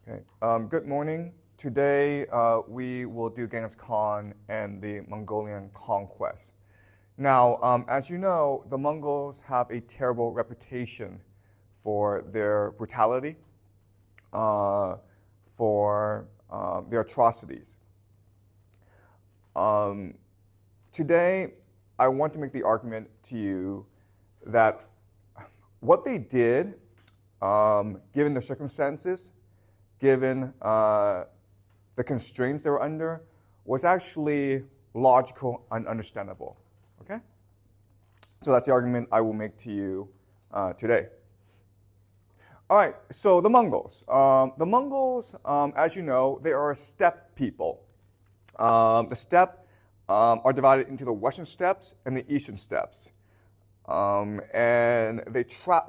Okay. Good morning. Today we will do Genghis Khan and the Mongolian conquest. Now, as you know, the Mongols have a terrible reputation for their brutality, for their atrocities. Today, I want to make the argument to you that what they did, given the circumstances, given the constraints they were under, was actually logical and understandable. Okay? So that's the argument I will make to you today. All right, so the Mongols. The Mongols, as you know, they are a steppe people. The steppe are divided into the western steppes and the eastern steppes. And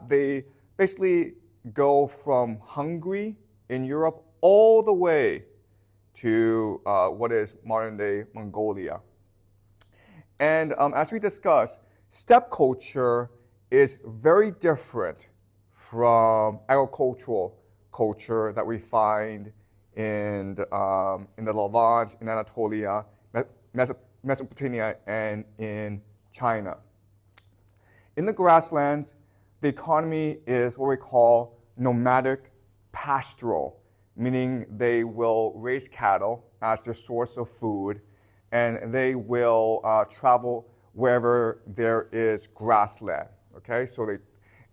they basically go from Hungary in Europe all the way to what is modern-day Mongolia. And as we discussed, steppe culture is very different from agricultural culture that we find in the Levant, in Anatolia, Mesopotamia, and in China. In the grasslands, the economy is what we call nomadic pastoral, meaning they will raise cattle as their source of food, and they will travel wherever there is grassland. Okay,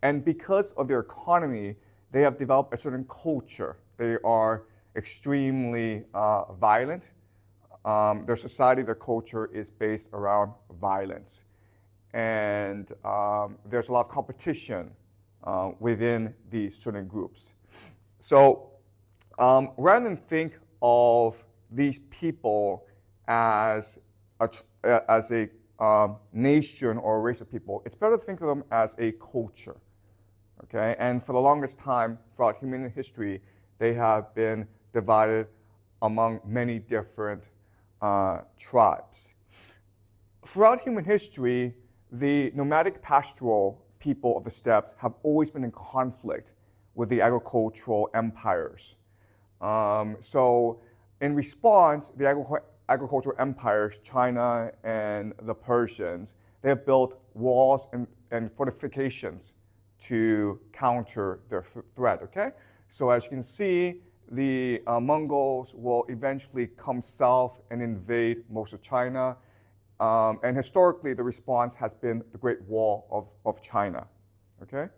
and because of their economy, they have developed a certain culture. They are extremely violent. Their society, their culture is based around violence. And there's a lot of competition within these certain groups. So rather than think of these people as a nation or a race of people, it's better to think of them as a culture. Okay? And for the longest time throughout human history, they have been divided among many different tribes. Throughout human history, the nomadic pastoral people of the steppes have always been in conflict with the agricultural empires. So in response, the agricultural empires, China and the Persians, they have built walls and fortifications to counter their threat, okay? So as you can see, the Mongols will eventually come south and invade most of China. And historically, the response has been the Great Wall of China, okay?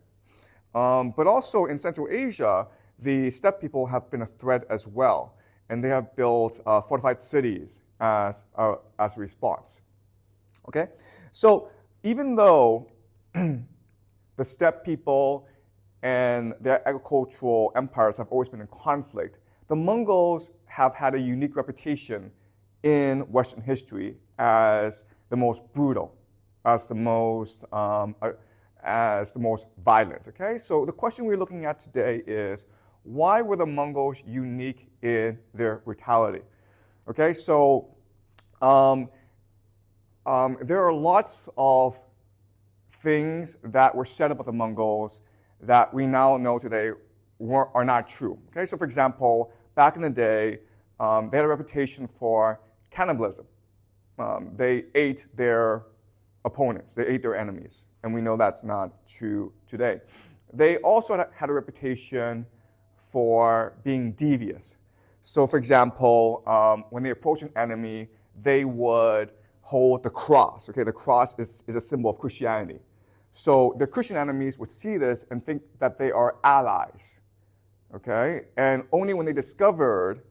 But also in Central Asia, the steppe people have been a threat as well, and they have built fortified cities as a response, okay? So even though the steppe people and their agricultural empires have always been in conflict, the Mongols have had a unique reputation in Western history as the most brutal, as the most violent. Okay, so the question we're looking at today is, why were the Mongols unique in their brutality? Okay, so there are lots of things that were said about the Mongols that we now know today are not true. Okay, so for example, back in the day, they had a reputation for cannibalism. They ate their opponents, they ate their enemies, and we know that's not true today. They also had a reputation for being devious. So for example, when they approached an enemy, they would hold the cross. Okay, the cross is a symbol of Christianity. So the Christian enemies would see this and think that they are allies. Okay, and only when they discovered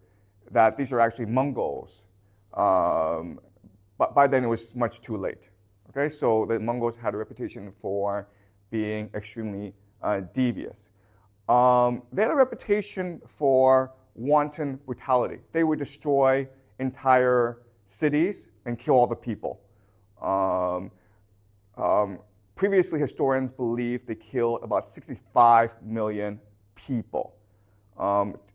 that these are actually Mongols, but by then it was much too late. Okay, so the Mongols had a reputation for being extremely devious. They had a reputation for wanton brutality. They would destroy entire cities and kill all the people. Previously, historians believed they killed about 65 million people.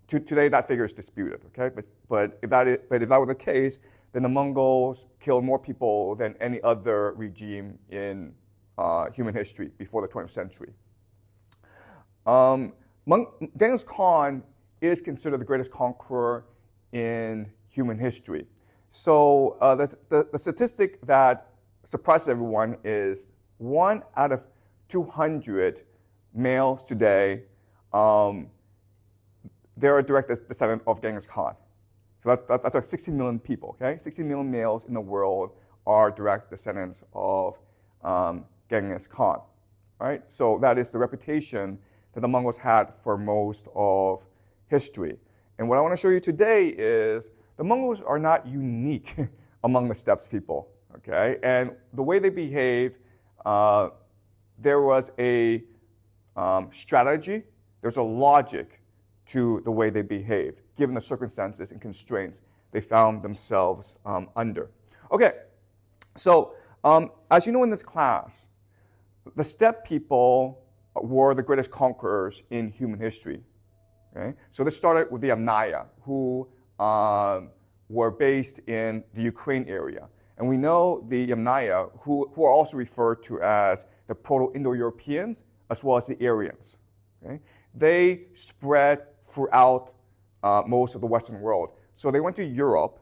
Today, that figure is disputed. Okay, but if that were the case, then the Mongols killed more people than any other regime in human history before the 20th century. Genghis Khan is considered the greatest conqueror in human history. So the statistic that surprises everyone is 1 out of 200 males today, they're a direct descendant of Genghis Khan. So that's like 16 million people, okay? 16 million males in the world are direct descendants of Genghis Khan, right? So that is the reputation that the Mongols had for most of history. And what I want to show you today is the Mongols are not unique among the steppes people, okay? And the way they behaved, there was a strategy, there's a logic to the way they behaved, given the circumstances and constraints they found themselves under. Okay, so as you know in this class, the steppe people were the greatest conquerors in human history. Okay? So this started with the Yamnaya, who were based in the Ukraine area. And we know the Yamnaya, who are also referred to as the Proto-Indo-Europeans, as well as the Aryans. Okay? They spread throughout most of the Western world. So they went to Europe,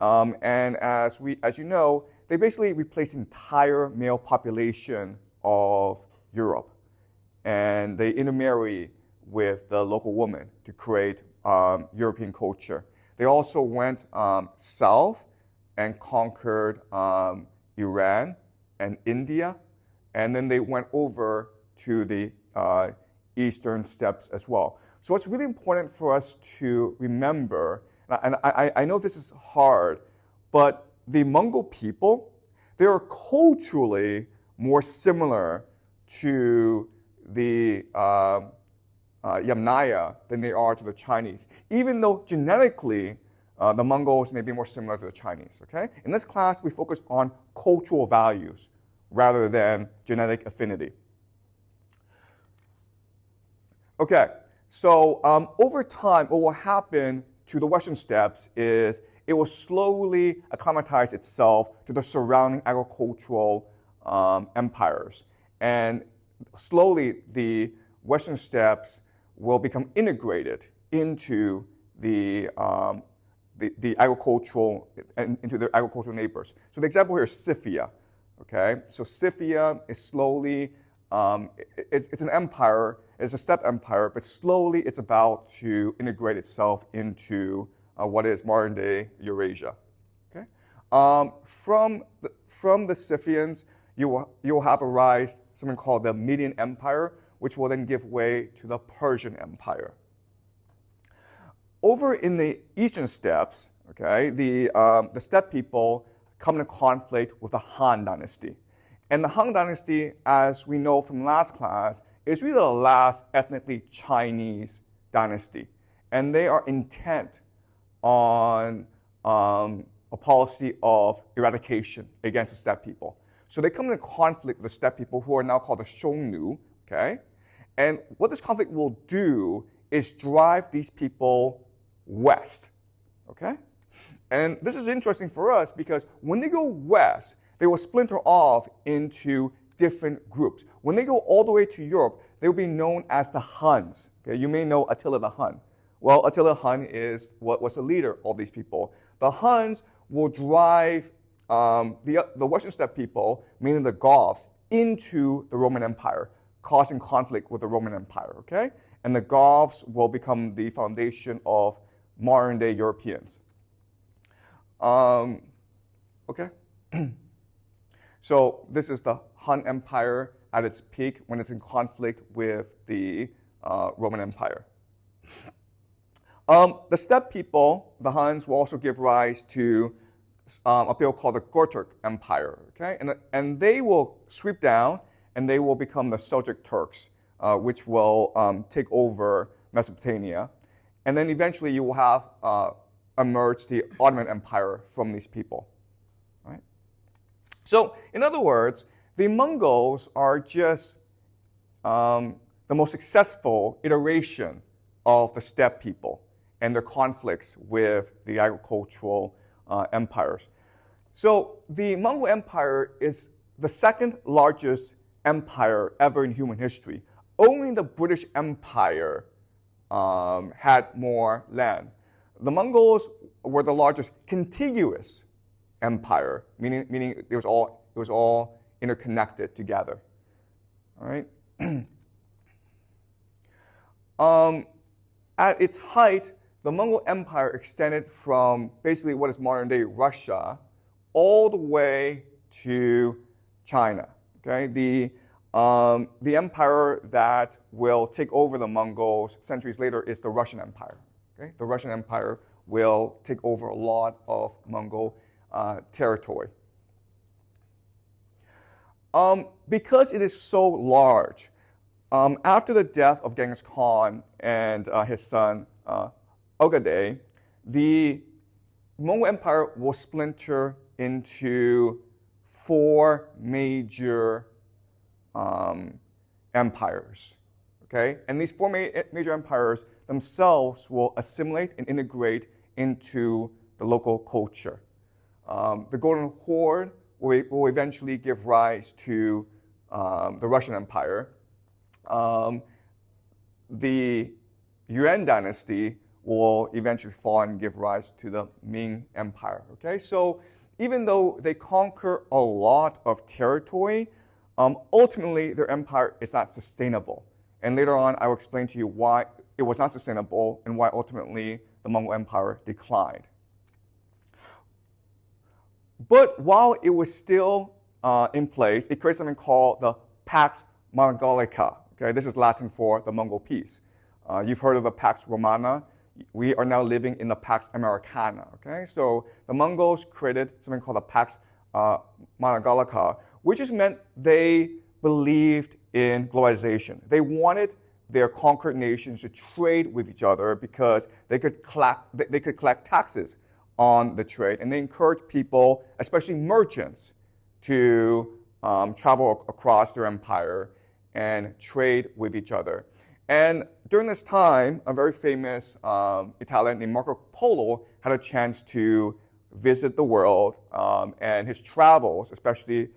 and as you know, they basically replaced the entire male population of Europe. And they intermarry with the local woman to create European culture. They also went south and conquered Iran and India, and then they went over to the eastern steppes as well. So it's really important for us to remember, and I know this is hard, but the Mongol people, they are culturally more similar to the Yamnaya than they are to the Chinese, even though genetically the Mongols may be more similar to the Chinese, okay? In this class, we focus on cultural values rather than genetic affinity. Okay, so over time, what will happen to the Western steppes is it will slowly acclimatize itself to the surrounding agricultural empires. And slowly, the Western steppes will become integrated into the agricultural and into their agricultural neighbors. So the example here is Scythia. Okay, so Scythia is slowly it's an empire, it's a steppe empire, but slowly it's about to integrate itself into what is modern day Eurasia. Okay, from the Scythians, you will have a rise, something called the Median Empire, which will then give way to the Persian Empire. Over in the eastern steppes, okay, the steppe people come into conflict with the Han Dynasty. And the Han Dynasty, as we know from last class, is really the last ethnically Chinese dynasty. And they are intent on a policy of eradication against the steppe people. So they come into conflict with the steppe people, who are now called the Xiongnu, okay? And what this conflict will do is drive these people west, okay? And this is interesting for us because when they go west, they will splinter off into different groups. When they go all the way to Europe, they will be known as the Huns. Okay? You may know Attila the Hun. Well, Attila the Hun is what was the leader of these people. The Huns will drive the Western steppe people, meaning the Goths, into the Roman Empire, causing conflict with the Roman Empire, okay? And the Goths will become the foundation of modern-day Europeans. Okay? So this is the Hun Empire at its peak when it's in conflict with the Roman Empire. The steppe people, the Huns, will also give rise to a people called the Gurturk Empire, okay? And they will sweep down and they will become the Seljuk Turks, which will take over Mesopotamia. And then eventually you will have emerge the Ottoman Empire from these people, right? So in other words, the Mongols are just the most successful iteration of the steppe people and their conflicts with the agricultural empires. So the Mongol Empire is the second largest empire ever in human history. Only the British Empire had more land. The Mongols were the largest contiguous empire, meaning it was all interconnected together. All right. At its height, the Mongol Empire extended from basically what is modern-day Russia all the way to China. Okay, the empire that will take over the Mongols centuries later is the Russian Empire. Okay, the Russian Empire will take over a lot of Mongol territory. Because it is so large, after the death of Genghis Khan and his son Ogadei, the Mongol Empire will splinter into 4 major empires. Okay, and these 4 major empires themselves will assimilate and integrate into the local culture. The Golden Horde will eventually give rise to the Russian Empire. The Yuan dynasty will eventually fall and give rise to the Ming Empire. Okay, so even though they conquer a lot of territory, ultimately their empire is not sustainable. And later on, I will explain to you why it was not sustainable and why ultimately the Mongol Empire declined. But while it was still in place, it created something called the Pax Mongolica. Okay, this is Latin for the Mongol peace. You've heard of the Pax Romana. We are now living in the Pax Americana. Okay, so the Mongols created something called the Pax Mongolica, which just meant they believed in globalization. They wanted their conquered nations to trade with each other because they could collect taxes on the trade, and they encouraged people, especially merchants, to travel across their empire and trade with each other. And during this time, a very famous Italian named Marco Polo had a chance to visit the world, and his travels, especially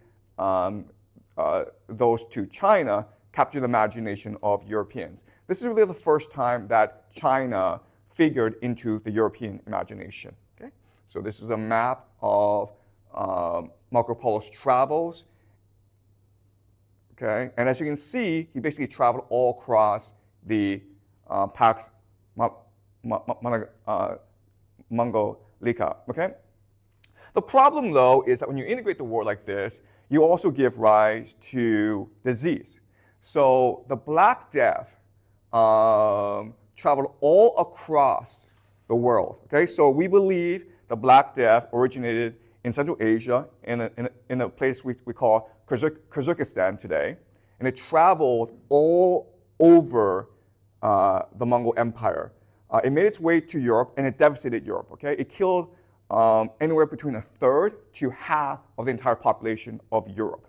those to China, captured the imagination of Europeans. This is really the first time that China figured into the European imagination. Okay? So this is a map of Marco Polo's travels. Okay? And as you can see, he basically traveled all across the Pax Mongolica. Okay? The problem, though, is that when you integrate the world like this, you also give rise to disease. So the Black Death traveled all across the world. Okay, so we believe the Black Death originated in Central Asia in a place we call Kazakhstan today, and it traveled all over the Mongol Empire. It made its way to Europe, and it devastated Europe. Okay, it killed anywhere between 1/3 to half of the entire population of Europe.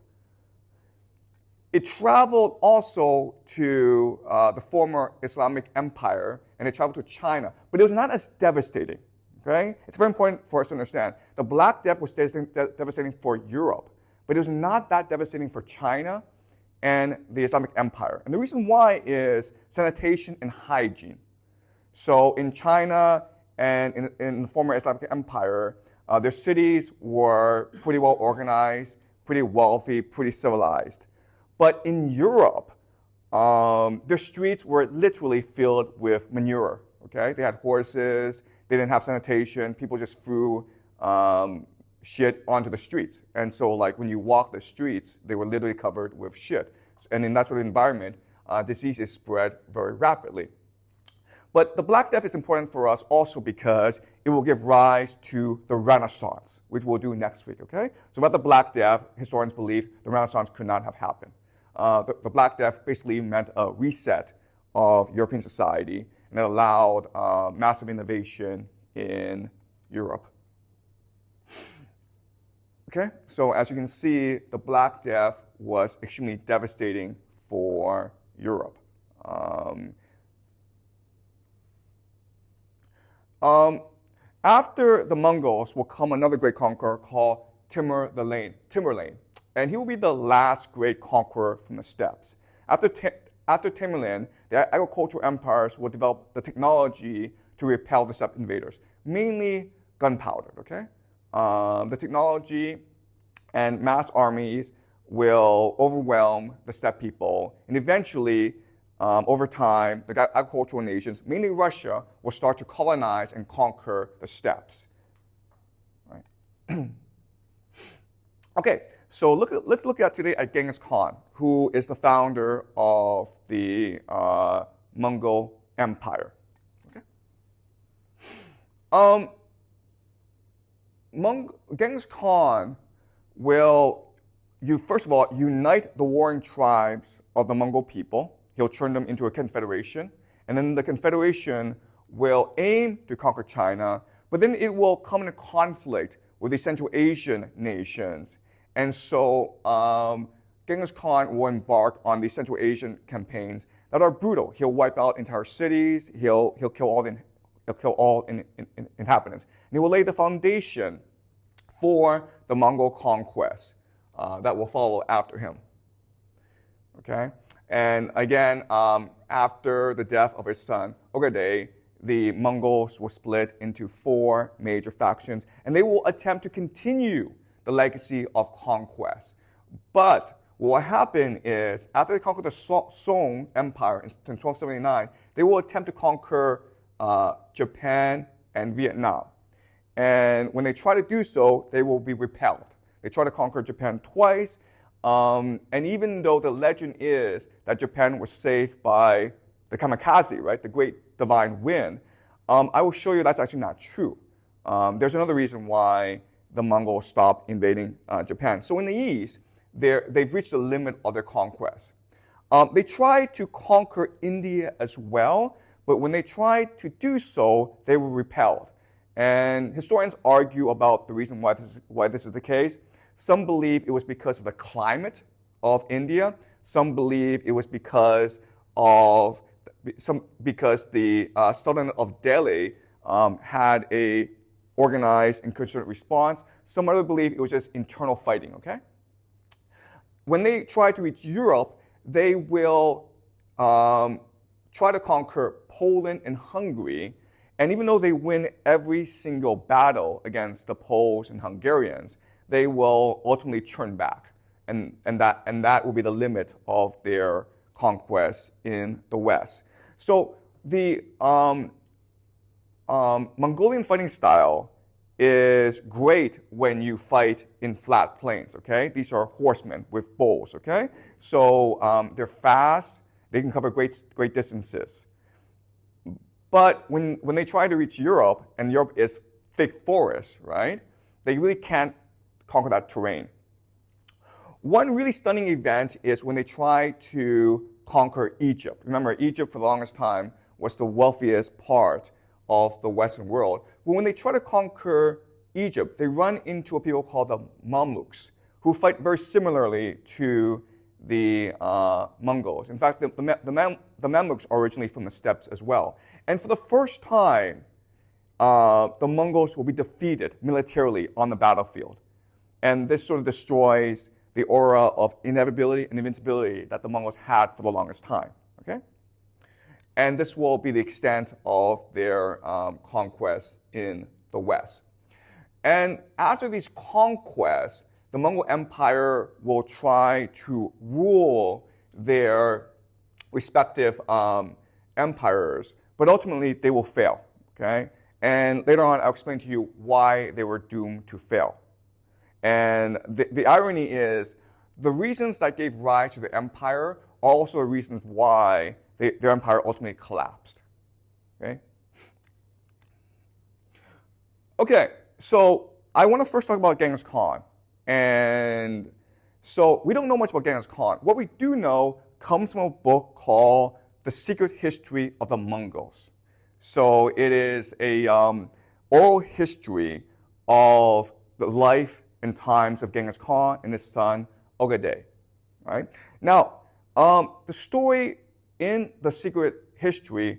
It traveled also to the former Islamic Empire, and it traveled to China, but it was not as devastating. Okay? It's very important for us to understand. The Black Death was devastating for Europe, but it was not that devastating for China and the Islamic Empire. And the reason why is sanitation and hygiene. So in China and in the former Islamic Empire, their cities were pretty well organized, pretty wealthy, pretty civilized. But in Europe, their streets were literally filled with manure. Okay, they had horses. They didn't have sanitation. People just threw shit onto the streets. And so, like when you walk the streets, they were literally covered with shit. And in that sort of environment, disease is spread very rapidly. But the Black Death is important for us also because it will give rise to the Renaissance, which we'll do next week. Okay, so without the Black Death, historians believe the Renaissance could not have happened. The Black Death basically meant a reset of European society, and it allowed massive innovation in Europe. Okay, so as you can see, the Black Death was extremely devastating for Europe. After the Mongols will come another great conqueror called Tamerlane. And he will be the last great conqueror from the steppes. After after Tamerlane, the agricultural empires will develop the technology to repel the steppe invaders, mainly gunpowder, okay? The technology and mass armies will overwhelm the steppe people, and eventually, over time, the agricultural nations, mainly Russia, will start to colonize and conquer the steppes. Right? Okay, so let's look at today at Genghis Khan, who is the founder of the Mongol Empire. Okay? Genghis Khan will, first of all, unite the warring tribes of the Mongol people. He'll turn them into a confederation. And then the confederation will aim to conquer China, but then it will come into conflict with the Central Asian nations. And so Genghis Khan will embark on the Central Asian campaigns that are brutal. He'll wipe out entire cities. He'll kill all inhabitants. And he will lay the foundation for the Mongol conquest that will follow after him. Okay? And again, after the death of his son, Ogedei, the Mongols will split into 4 major factions, and they will attempt to continue the legacy of conquest. But what will happen is, after they conquer the Song Empire in 1279, they will attempt to conquer Japan and Vietnam. And when they try to do so, they will be repelled. They try to conquer Japan twice, and even though the legend is that Japan was saved by the kamikaze, right, the great divine wind, I will show you that's actually not true. There's another reason why the Mongols stopped invading Japan. So in the east, they've reached the limit of their conquest. They tried to conquer India as well, but when they tried to do so, they were repelled. And historians argue about the reason why this is the case. Some believe it was because of the climate of India. Some believe it was because the Sultan of Delhi had a organized and concerted response. Some others believe it was just internal fighting, okay? When they try to reach Europe, they will try to conquer Poland and Hungary. And even though they win every single battle against the Poles and Hungarians, they will ultimately turn back. And that will be the limit of their conquest in the West. So the Mongolian fighting style is great when you fight in flat plains, okay? These are horsemen with bows, okay? So they're fast, they can cover great distances. But when they try to reach Europe, and Europe is thick forest, right? They really can't conquer that terrain. One really stunning event is when they try to conquer Egypt. Remember, Egypt for the longest time was the wealthiest part of the Western world. But when they try to conquer Egypt, they run into a people called the Mamluks, who fight very similarly to the Mongols. In fact, the Mamluks are originally from the steppes as well. And for the first time, the Mongols will be defeated militarily on the battlefield. And this sort of destroys the aura of inevitability and invincibility that the Mongols had for the longest time. Okay? And this will be the extent of their conquest in the West. And after these conquests, the Mongol Empire will try to rule their respective empires, but ultimately they will fail. Okay? And later on, I'll explain to you why they were doomed to fail. And the irony is, the reasons that gave rise to the empire are also the reasons why their empire ultimately collapsed. Okay? Okay, so I want to first talk about Genghis Khan. And so we don't know much about Genghis Khan. What we do know comes from a book called The Secret History of the Mongols. So it is a oral history of the life and times of Genghis Khan and his son, Ogedei. Right? Now, the story in the secret history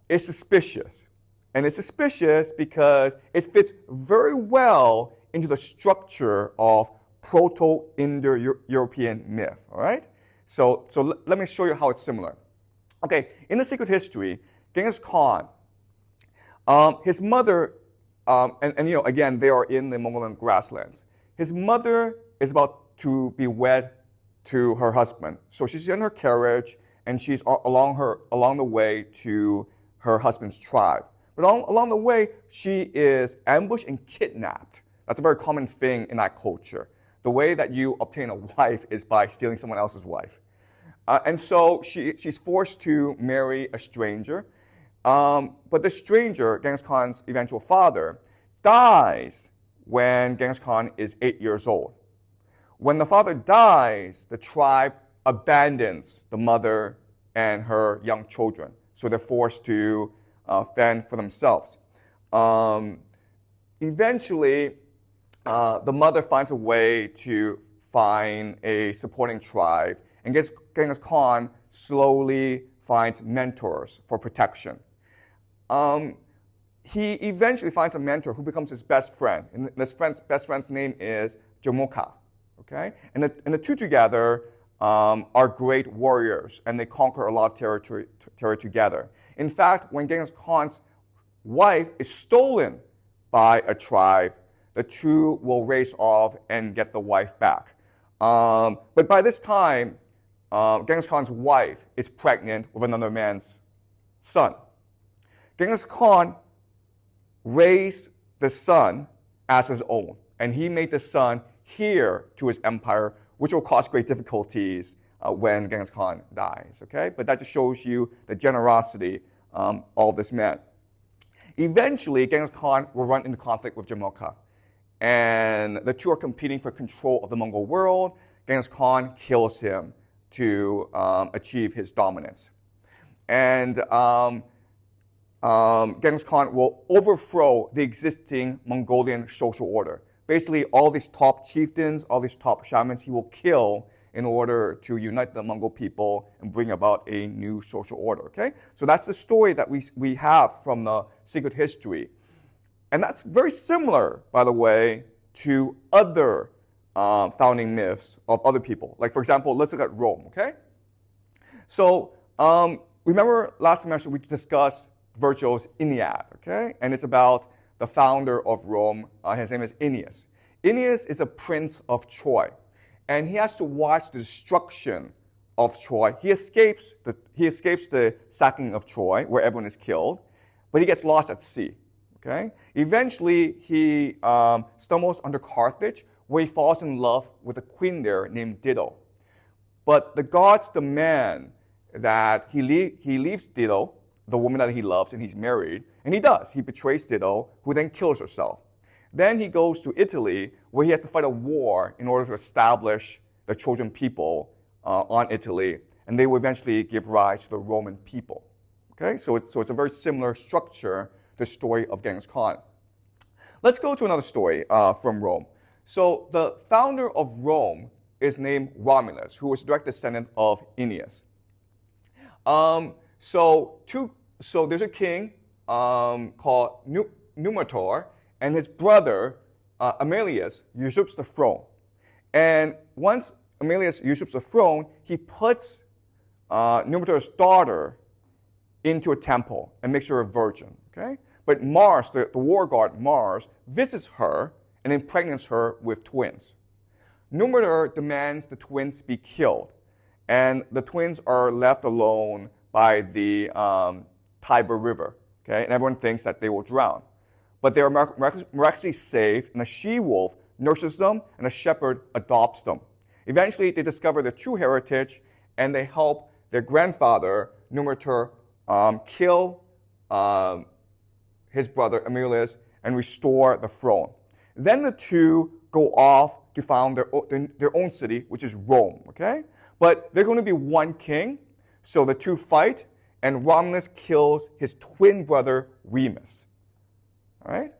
is suspicious. And it's suspicious because it fits very well into the structure of Proto-Indo-European myth. All right? Let me show you how it's similar. Okay, in the secret history, Genghis Khan, his mother, again, they are in the Mongolian grasslands. His mother is about to be wed to her husband. So she's in her carriage, and she's along the way to her husband's tribe. But along the way, she is ambushed and kidnapped. That's a very common thing in that culture. The way that you obtain a wife is by stealing someone else's wife. And so she's forced to marry a stranger. But the stranger, Genghis Khan's eventual father, dies when Genghis Khan is 8 years old. When the father dies, the tribe abandons the mother and her young children. So they're forced to fend for themselves. Eventually, the mother finds a way to find a supporting tribe, and Genghis Khan slowly finds mentors for protection. He eventually finds a mentor who becomes his best friend, and this best friend's name is Jamoka. Okay, and the two together are great warriors, and they conquer a lot of territory together. In fact, when Genghis Khan's wife is stolen by a tribe, the two will race off and get the wife back. But by this time, Genghis Khan's wife is pregnant with another man's son. Genghis Khan raised the son as his own, and he made the son heir to his empire, which will cause great difficulties when Genghis Khan dies. Okay, but that just shows you the generosity of this man. Eventually, Genghis Khan will run into conflict with Jamoka, and the two are competing for control of the Mongol world. Genghis Khan kills him to achieve his dominance. And Genghis Khan will overthrow the existing Mongolian social order. Basically, all these top chieftains, all these top shamans, he will kill in order to unite the Mongol people and bring about a new social order, okay? So that's the story that we have from the secret history. And that's very similar, by the way, to other founding myths of other people. Like, for example, let's look at Rome, okay? So remember last semester we discussed Virgil's Aeneid, okay? And it's about the founder of Rome. His name is Aeneas. Aeneas is a prince of Troy, and he has to watch the destruction of Troy. He escapes the sacking of Troy, where everyone is killed, but he gets lost at sea. Okay? Eventually, he stumbles under Carthage, where he falls in love with a queen there named Dido. But the gods demand that he leaves Dido, the woman that he loves, and he's married. And he does. He betrays Dido, who then kills herself. Then he goes to Italy, where he has to fight a war in order to establish the Trojan people on Italy. And they will eventually give rise to the Roman people. Okay? So it's a very similar structure, the story of Genghis Khan. Let's go to another story from Rome. So the founder of Rome is named Romulus, who was a direct descendant of Aeneas. So there's a king called Numitor, and his brother Aemilius usurps the throne. And once Aemilius usurps the throne, he puts Numitor's daughter into a temple and makes her a virgin. Okay? But Mars, the war god Mars, visits her and impregnates her with twins. Numitor demands the twins be killed, and the twins are left alone by the Tiber River. Okay? And everyone thinks that they will drown. But they are miraculously saved, and a she-wolf nurses them, and a shepherd adopts them. Eventually, they discover their true heritage, and they help their grandfather, Numitor, kill his brother, Aemilius, and restore the throne. Then the two go off to found their own city, which is Rome, okay? But they're going to be one king, so the two fight, and Romulus kills his twin brother, Remus. All right?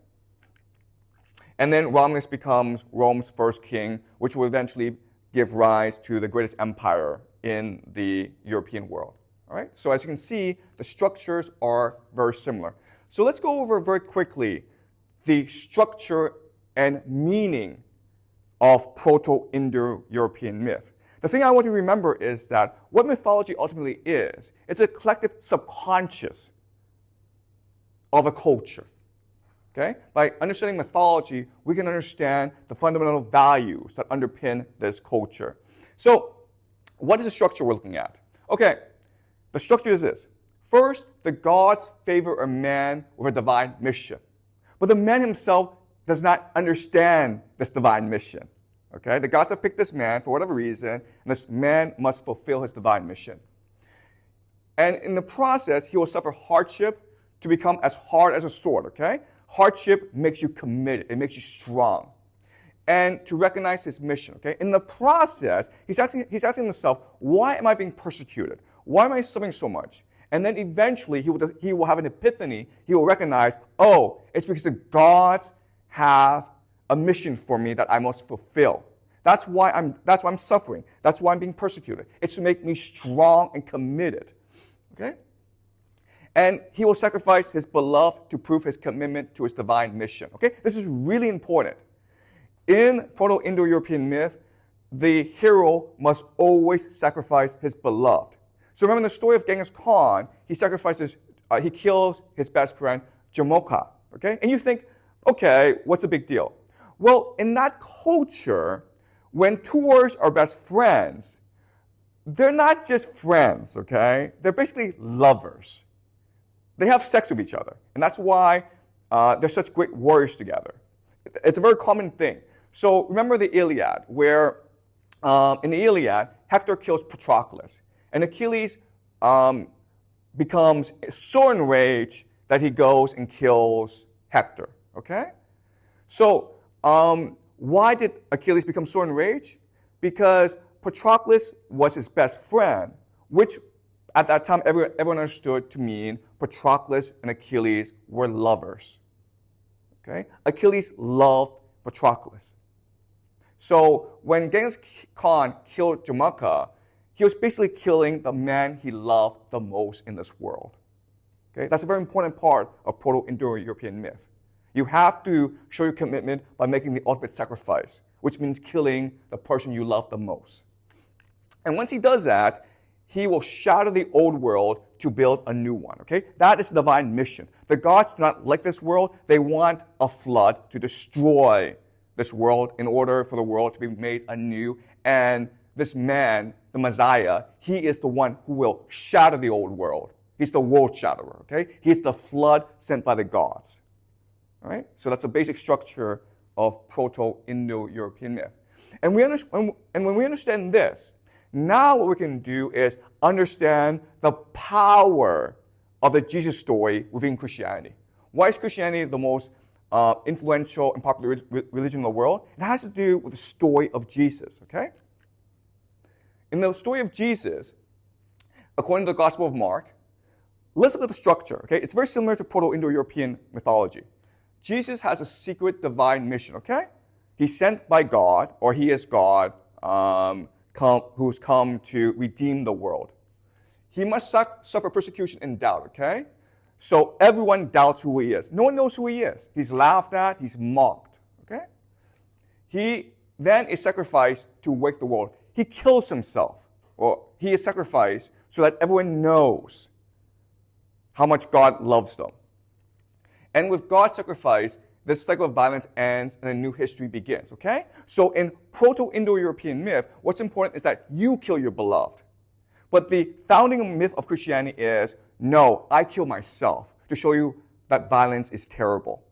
And then Romulus becomes Rome's first king, which will eventually give rise to the greatest empire in the European world. All right? So as you can see, the structures are very similar. So let's go over very quickly the structure and meaning of Proto-Indo-European myth. The thing I want you to remember is that what mythology ultimately is, it's a collective subconscious of a culture. Okay? By understanding mythology, we can understand the fundamental values that underpin this culture. So, what is the structure we're looking at? Okay, the structure is this. First, the gods favor a man with a divine mission. But the man himself does not understand this divine mission. Okay? The gods have picked this man for whatever reason, and this man must fulfill his divine mission. And in the process, he will suffer hardship to become as hard as a sword, okay? Hardship makes you committed. It makes you strong. And to recognize his mission, okay? In the process, he's asking himself, why am I being persecuted? Why am I suffering so much? And then eventually, he will have an epiphany. He will recognize, oh, it's because the gods have a mission for me that I must fulfill. That's why I'm suffering. That's why I'm being persecuted. It's to make me strong and committed, okay? And he will sacrifice his beloved to prove his commitment to his divine mission. Okay? This is really important. In Proto-Indo-European myth, the hero must always sacrifice his beloved. So remember in the story of Genghis Khan, he kills his best friend, Jamoka. Okay? And you think, okay, what's the big deal? Well, in that culture, when two warriors are best friends, they're not just friends, okay? They're basically lovers. They have sex with each other. And that's why they're such great warriors together. It's a very common thing. So remember the Iliad, where in the Iliad, Hector kills Patroclus. And Achilles becomes so enraged that he goes and kills Hector. Okay? So why did Achilles become so enraged? Because Patroclus was his best friend, which at that time everyone understood to mean Patroclus and Achilles were lovers. Okay? Achilles loved Patroclus. So when Genghis Khan killed Jamoka, he was basically killing the man he loved the most in this world. Okay? That's a very important part of Proto-Indo-European myth. You have to show your commitment by making the ultimate sacrifice, which means killing the person you love the most. And once he does that, he will shatter the old world to build a new one. Okay? That is the divine mission. The gods do not like this world. They want a flood to destroy this world in order for the world to be made anew. And this man, the Messiah, he is the one who will shatter the old world. He's the world shatterer. Okay? He's the flood sent by the gods. All right? So that's a basic structure of Proto-Indo-European myth. And when we understand this, now what we can do is understand the power of the Jesus story within Christianity. Why is Christianity the most influential and popular religion in the world? It has to do with the story of Jesus, okay? In the story of Jesus, according to the Gospel of Mark, let's look at the structure, okay? It's very similar to Proto-Indo-European mythology. Jesus has a secret divine mission, okay? He's sent by God, or he is God, who's come to redeem the world. He must suffer persecution and doubt, okay? So everyone doubts who he is. No one knows who he is. He's laughed at, he's mocked, okay? He then is sacrificed to wake the world. He kills himself, or he is sacrificed so that everyone knows how much God loves them. And with God's sacrifice, this cycle of violence ends and a new history begins, okay? So in Proto-Indo-European myth, what's important is that you kill your beloved. But the founding myth of Christianity is, no, I kill myself to show you that violence is terrible,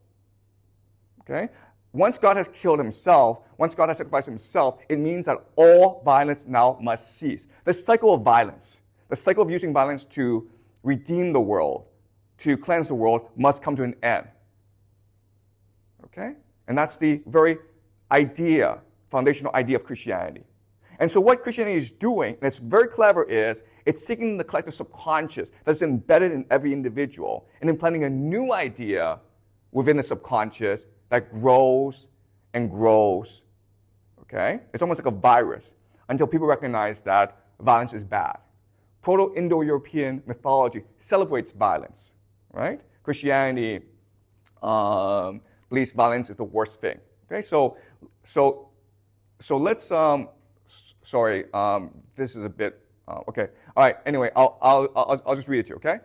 okay? Once God has killed himself, once God has sacrificed himself, it means that all violence now must cease. The cycle of violence, the cycle of using violence to redeem the world, to cleanse the world, must come to an end. Okay? And that's the very foundational idea of Christianity. And so what Christianity is doing, and it's very clever, is it's seeking the collective subconscious that's embedded in every individual and implanting a new idea within the subconscious that grows and grows. Okay? It's almost like a virus until people recognize that violence is bad. Proto-Indo-European mythology celebrates violence, right? Christianity believes violence is the worst thing. Okay, so let's sorry, this is a bit, okay. All right, anyway, I'll just read it to you, okay?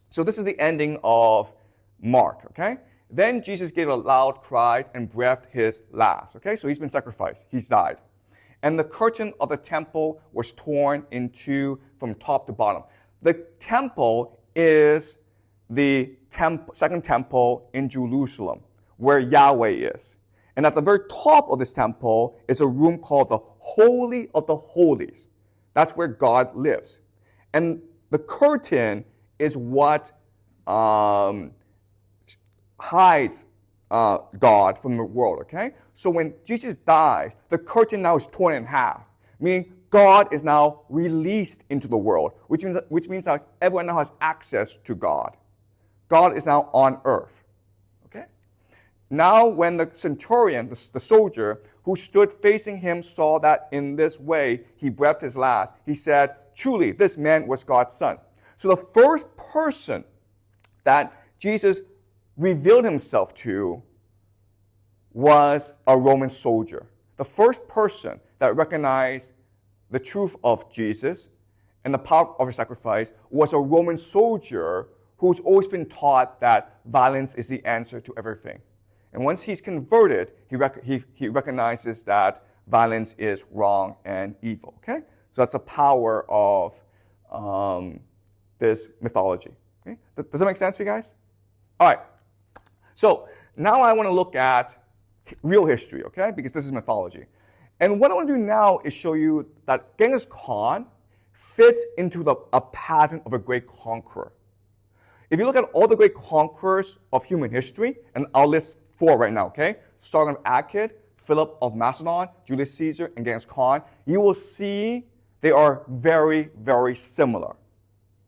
So this is the ending of Mark, okay? Then Jesus gave a loud cry and breathed his last, okay? So he's been sacrificed. He's died. And the curtain of the temple was torn in two from top to bottom. The temple is the second temple in Jerusalem, where Yahweh is. And at the very top of this temple is a room called the Holy of the Holies. That's where God lives. And the curtain is what hides God from the world, okay? So when Jesus dies, the curtain now is torn in half, meaning God is now released into the world, which means that everyone now has access to God. God is now on earth, okay? Now when the centurion, the soldier, who stood facing him saw that in this way he breathed his last, he said, truly, this man was God's son. So the first person that Jesus revealed himself to was a Roman soldier. The first person that recognized the truth of Jesus and the power of his sacrifice was a Roman soldier who's always been taught that violence is the answer to everything. And once he's converted, he recognizes that violence is wrong and evil. Okay? So that's the power of this mythology. Okay? Does that make sense to you guys? All right. So now I want to look at real history, okay? Because this is mythology. And what I want to do now is show you that Genghis Khan fits into a pattern of a great conqueror. If you look at all the great conquerors of human history, and I'll list 4 right now, okay? Sargon of Akkad, Philip of Macedon, Julius Caesar, and Genghis Khan, you will see they are very, very similar,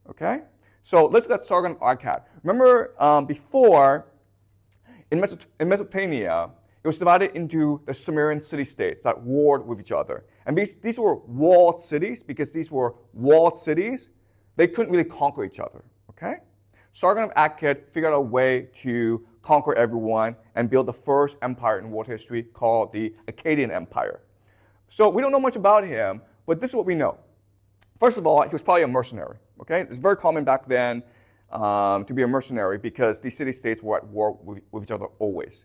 okay? So let's look at Sargon of Akkad. Remember before, in Mesopotamia, it was divided into the Sumerian city-states that warred with each other. And these were walled cities. Because these were walled cities, they couldn't really conquer each other, okay? Sargon of Akkad figured out a way to conquer everyone and build the first empire in world history called the Akkadian Empire. So we don't know much about him, but this is what we know. First of all, he was probably a mercenary, okay? It's very common back then to be a mercenary because these city-states were at war with each other always.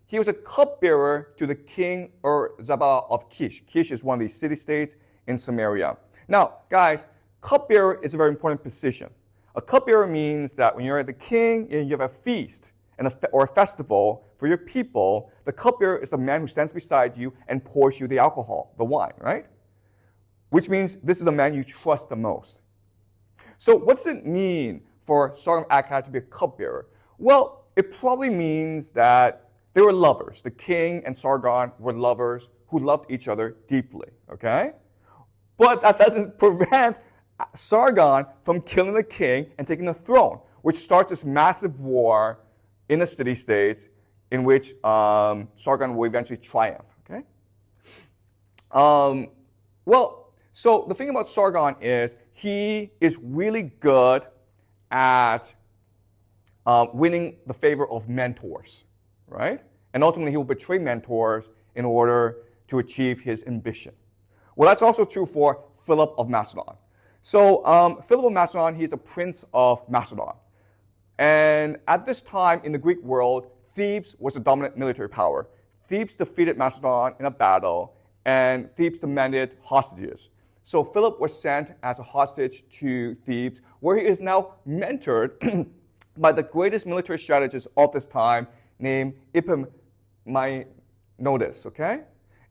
He was a cupbearer to the king Zaba of Kish. Kish is one of these city-states in Samaria. Now, guys, cupbearer is a very important position. A cupbearer means that when you're at the king and you have a feast or a festival for your people, the cupbearer is a man who stands beside you and pours you the alcohol, the wine, right? Which means this is the man you trust the most. So what does it mean for Sargon of Akkad to be a cupbearer? Well, it probably means that they were lovers. The king and Sargon were lovers who loved each other deeply, okay? But that doesn't prevent Sargon from killing the king and taking the throne, which starts this massive war in the city-states in which Sargon will eventually triumph, okay? So the thing about Sargon is he is really good at winning the favor of mentors, right? And ultimately, he will betray mentors in order to achieve his ambition. Well, that's also true for Philip of Macedon. So Philip of Macedon, he's a prince of Macedon. And at this time in the Greek world, Thebes was a dominant military power. Thebes defeated Macedon in a battle, and Thebes demanded hostages. So Philip was sent as a hostage to Thebes, where he is now mentored by the greatest military strategist of this time, named Epaminondas, okay?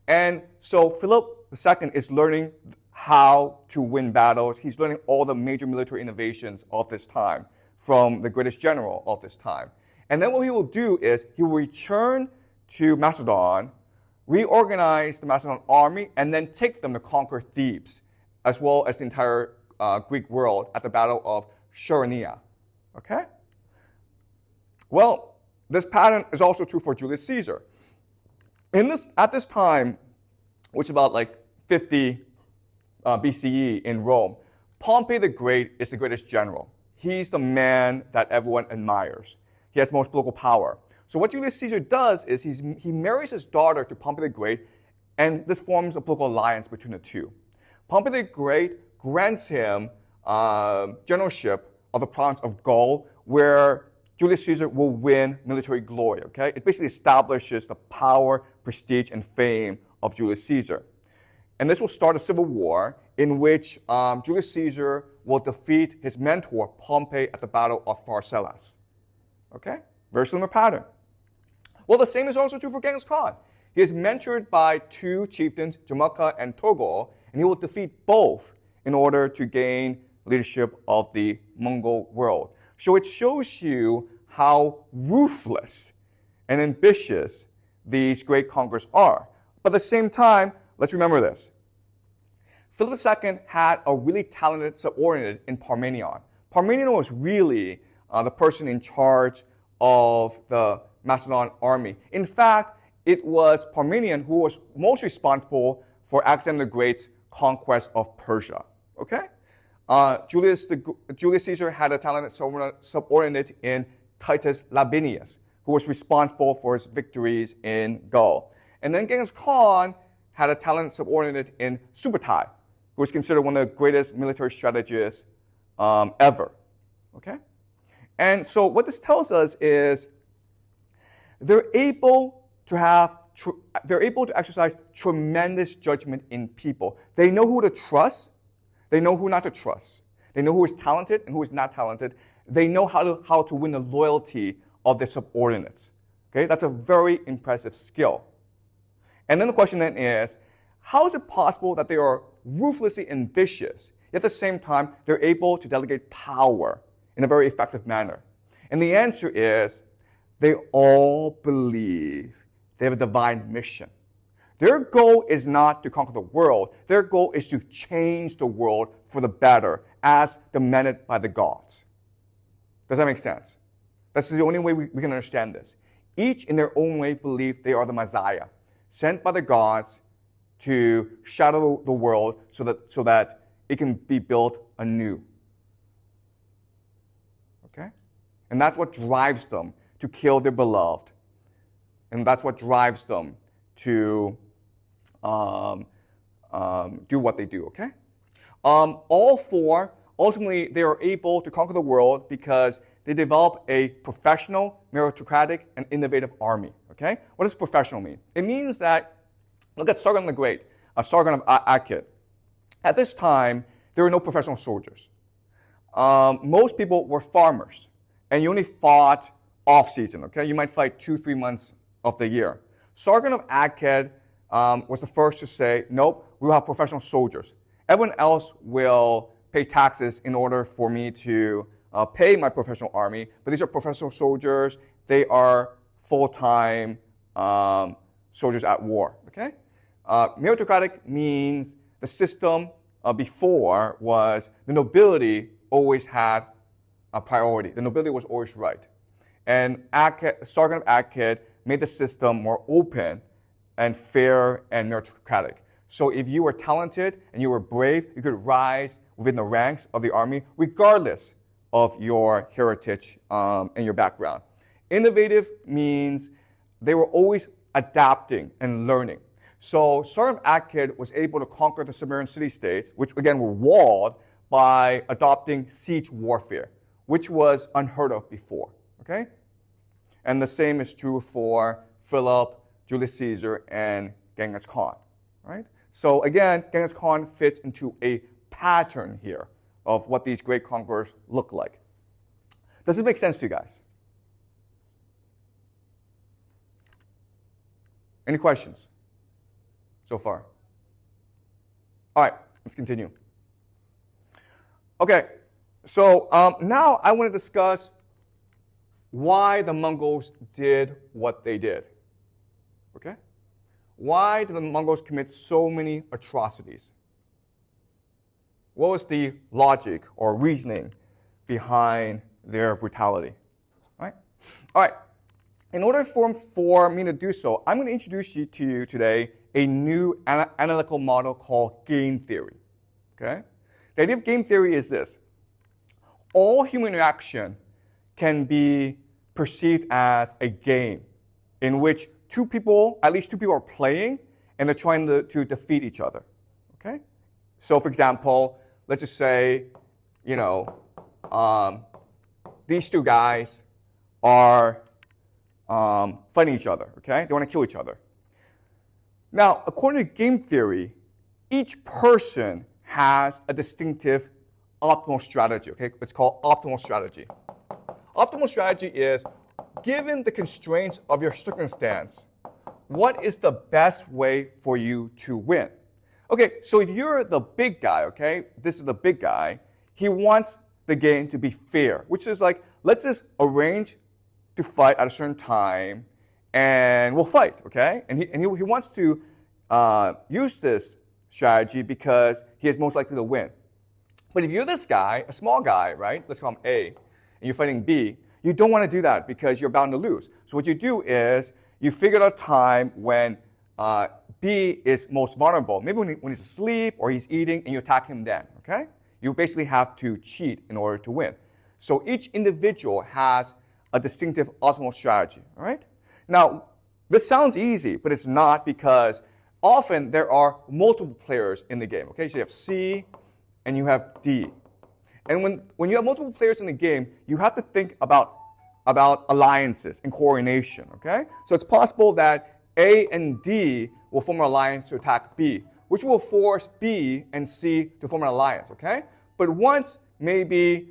And so Philip II is learning how to win battles. He's learning all the major military innovations of this time from the greatest general of this time. And then what he will do is he will return to Macedon, reorganize the Macedon army, and then take them to conquer Thebes, as well as the entire Greek world at the Battle of Chaeronea, okay? Well, this pattern is also true for Julius Caesar. At this time, which is about like 50 BCE in Rome, Pompey the Great is the greatest general. He's the man that everyone admires. He has most political power. So what Julius Caesar does is he marries his daughter to Pompey the Great, And this forms a political alliance between the two. Pompey the Great grants him generalship of the province of Gaul, where Julius Caesar will win military glory. Okay? It basically establishes the power, prestige, and fame of Julius Caesar. And this will start a civil war in which Julius Caesar will defeat his mentor, Pompey, at the Battle of Pharsalus. Okay? Very similar pattern. Well, the same is also true for Genghis Khan. He is mentored by two chieftains, Jamaka and Togol, and he will defeat both in order to gain leadership of the Mongol world. So it shows you how ruthless and ambitious these great conquerors are. But at the same time, let's remember this. Philip II had a really talented subordinate in Parmenion. Parmenion was really the person in charge of the Macedon army. In fact, it was Parmenion who was most responsible for Alexander the Great's conquest of Persia. Okay? Julius Caesar had a talented subordinate in Titus Labienus, who was responsible for his victories in Gaul. And then Genghis Khan had a talented subordinate in Subutai, who was considered one of the greatest military strategists ever. Okay? And so what this tells us is they're able to exercise tremendous judgment in people. They know who to trust. They know who not to trust. They know who is talented and who is not talented. They know how to win the loyalty of their subordinates. Okay? That's a very impressive skill. And then the question then is, how is it possible that they are ruthlessly ambitious, yet at the same time they're able to delegate power in a very effective manner? And the answer is, they all believe they have a divine mission. Their goal is not to conquer the world. Their goal is to change the world for the better, as demanded by the gods. Does that make sense? That's the only way we can understand this. Each in their own way believe they are the Messiah, sent by the gods to shadow the world so that it can be built anew. Okay? And that's what drives them to kill their beloved. And that's what drives them to do what they do, okay? All four, ultimately, they are able to conquer the world because they develop a professional, meritocratic, and innovative army, okay? What does professional mean? It means that, look at Sargon the Great, Sargon of Akkad. At this time, there were no professional soldiers. Most people were farmers, and you only fought off-season, okay? You might fight 2-3 months of the year. Sargon of Akkad was the first to say, nope, we'll have professional soldiers. Everyone else will pay taxes in order for me to pay my professional army, but these are professional soldiers. They are full-time soldiers at war, okay? Meritocratic means the system before was the nobility always had a priority. The nobility was always right. And Sargon of Akkad made the system more open and fair and meritocratic. So if you were talented and you were brave, you could rise within the ranks of the army regardless of your heritage and your background. Innovative means they were always adapting and learning. So Sargon of Akkad was able to conquer the Sumerian city-states, which again were walled, by adopting siege warfare, which was unheard of before. Okay? And the same is true for Philip, Julius Caesar, and Genghis Khan. Right? So again, Genghis Khan fits into a pattern here of what these great conquerors look like. Does this make sense to you guys? Any questions so far? All right, let's continue. Okay, so now I want to discuss why the Mongols did what they did. Okay? Why did the Mongols commit so many atrocities? What was the logic or reasoning behind their brutality? All right. In order for me to do so, I'm going to introduce to you today a new analytical model called game theory. Okay? The idea of game theory is this. All human interaction can be perceived as a game in which at least two people are playing, and they're trying to defeat each other. Okay? So, for example, let's just say, these two guys are fighting each other. Okay? They want to kill each other. Now, according to game theory, each person has a distinctive optimal strategy. Okay? It's called optimal strategy. Optimal strategy is, given the constraints of your circumstance, what is the best way for you to win? Okay, so if you're the big guy, okay, this is the big guy, he wants the game to be fair, which is like, let's just arrange to fight at a certain time, and we'll fight, okay? And he wants to use this strategy because he is most likely to win. But if you're this guy, a small guy, right, let's call him A, and you're fighting B, you don't want to do that because you're bound to lose. So what you do is you figure out a time when B is most vulnerable. Maybe when he's asleep or he's eating, and you attack him then, okay? You basically have to cheat in order to win. So each individual has a distinctive optimal strategy, all right? Now, this sounds easy, but it's not, because often there are multiple players in the game, okay? So you have C and you have D. And when you have multiple players in the game, you have to think about alliances and coordination, okay? So it's possible that A and D will form an alliance to attack B, which will force B and C to form an alliance, okay? But once maybe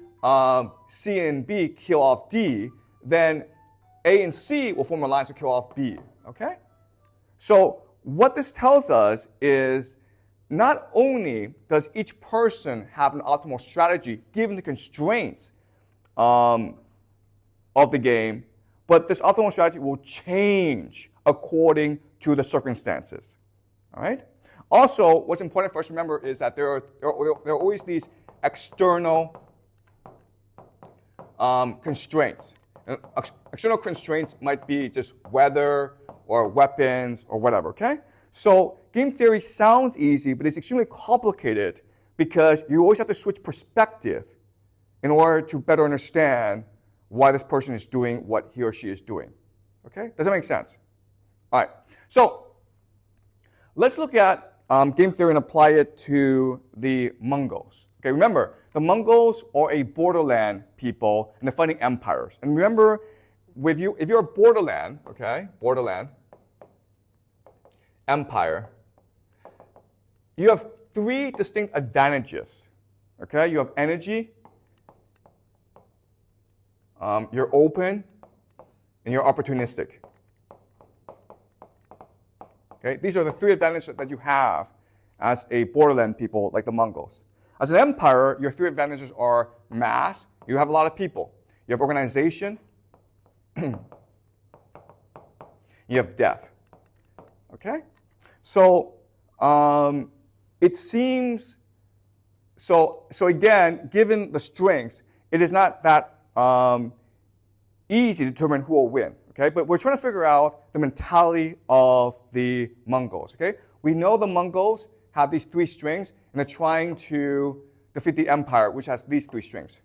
C and B kill off D, then A and C will form an alliance to kill off B, okay? So what this tells us is not only does each person have an optimal strategy given the constraints of the game, but this optimal strategy will change according to the circumstances. All right? Also, what's important for us to remember is that there are always these external constraints. External constraints might be just weather or weapons or whatever, okay? So game theory sounds easy, but it's extremely complicated because you always have to switch perspective in order to better understand why this person is doing what he or she is doing. Okay? Does that make sense? All right. So let's look at game theory and apply it to the Mongols. Okay, remember, the Mongols are a borderland people and they're fighting empires. And remember, if you're a borderland, okay, borderland empire, you have three distinct advantages. Okay, you have energy, you're open, and you're opportunistic. Okay, these are the three advantages that you have as a borderland people like the Mongols. As an empire, your three advantages are mass, you have a lot of people. You have organization, you have depth. Okay? So it seems, so again, given the strengths, it is not that easy to determine who will win. Okay? But we're trying to figure out the mentality of the Mongols. Okay? We know the Mongols have these three strengths, and they're trying to defeat the empire, which has these three strengths.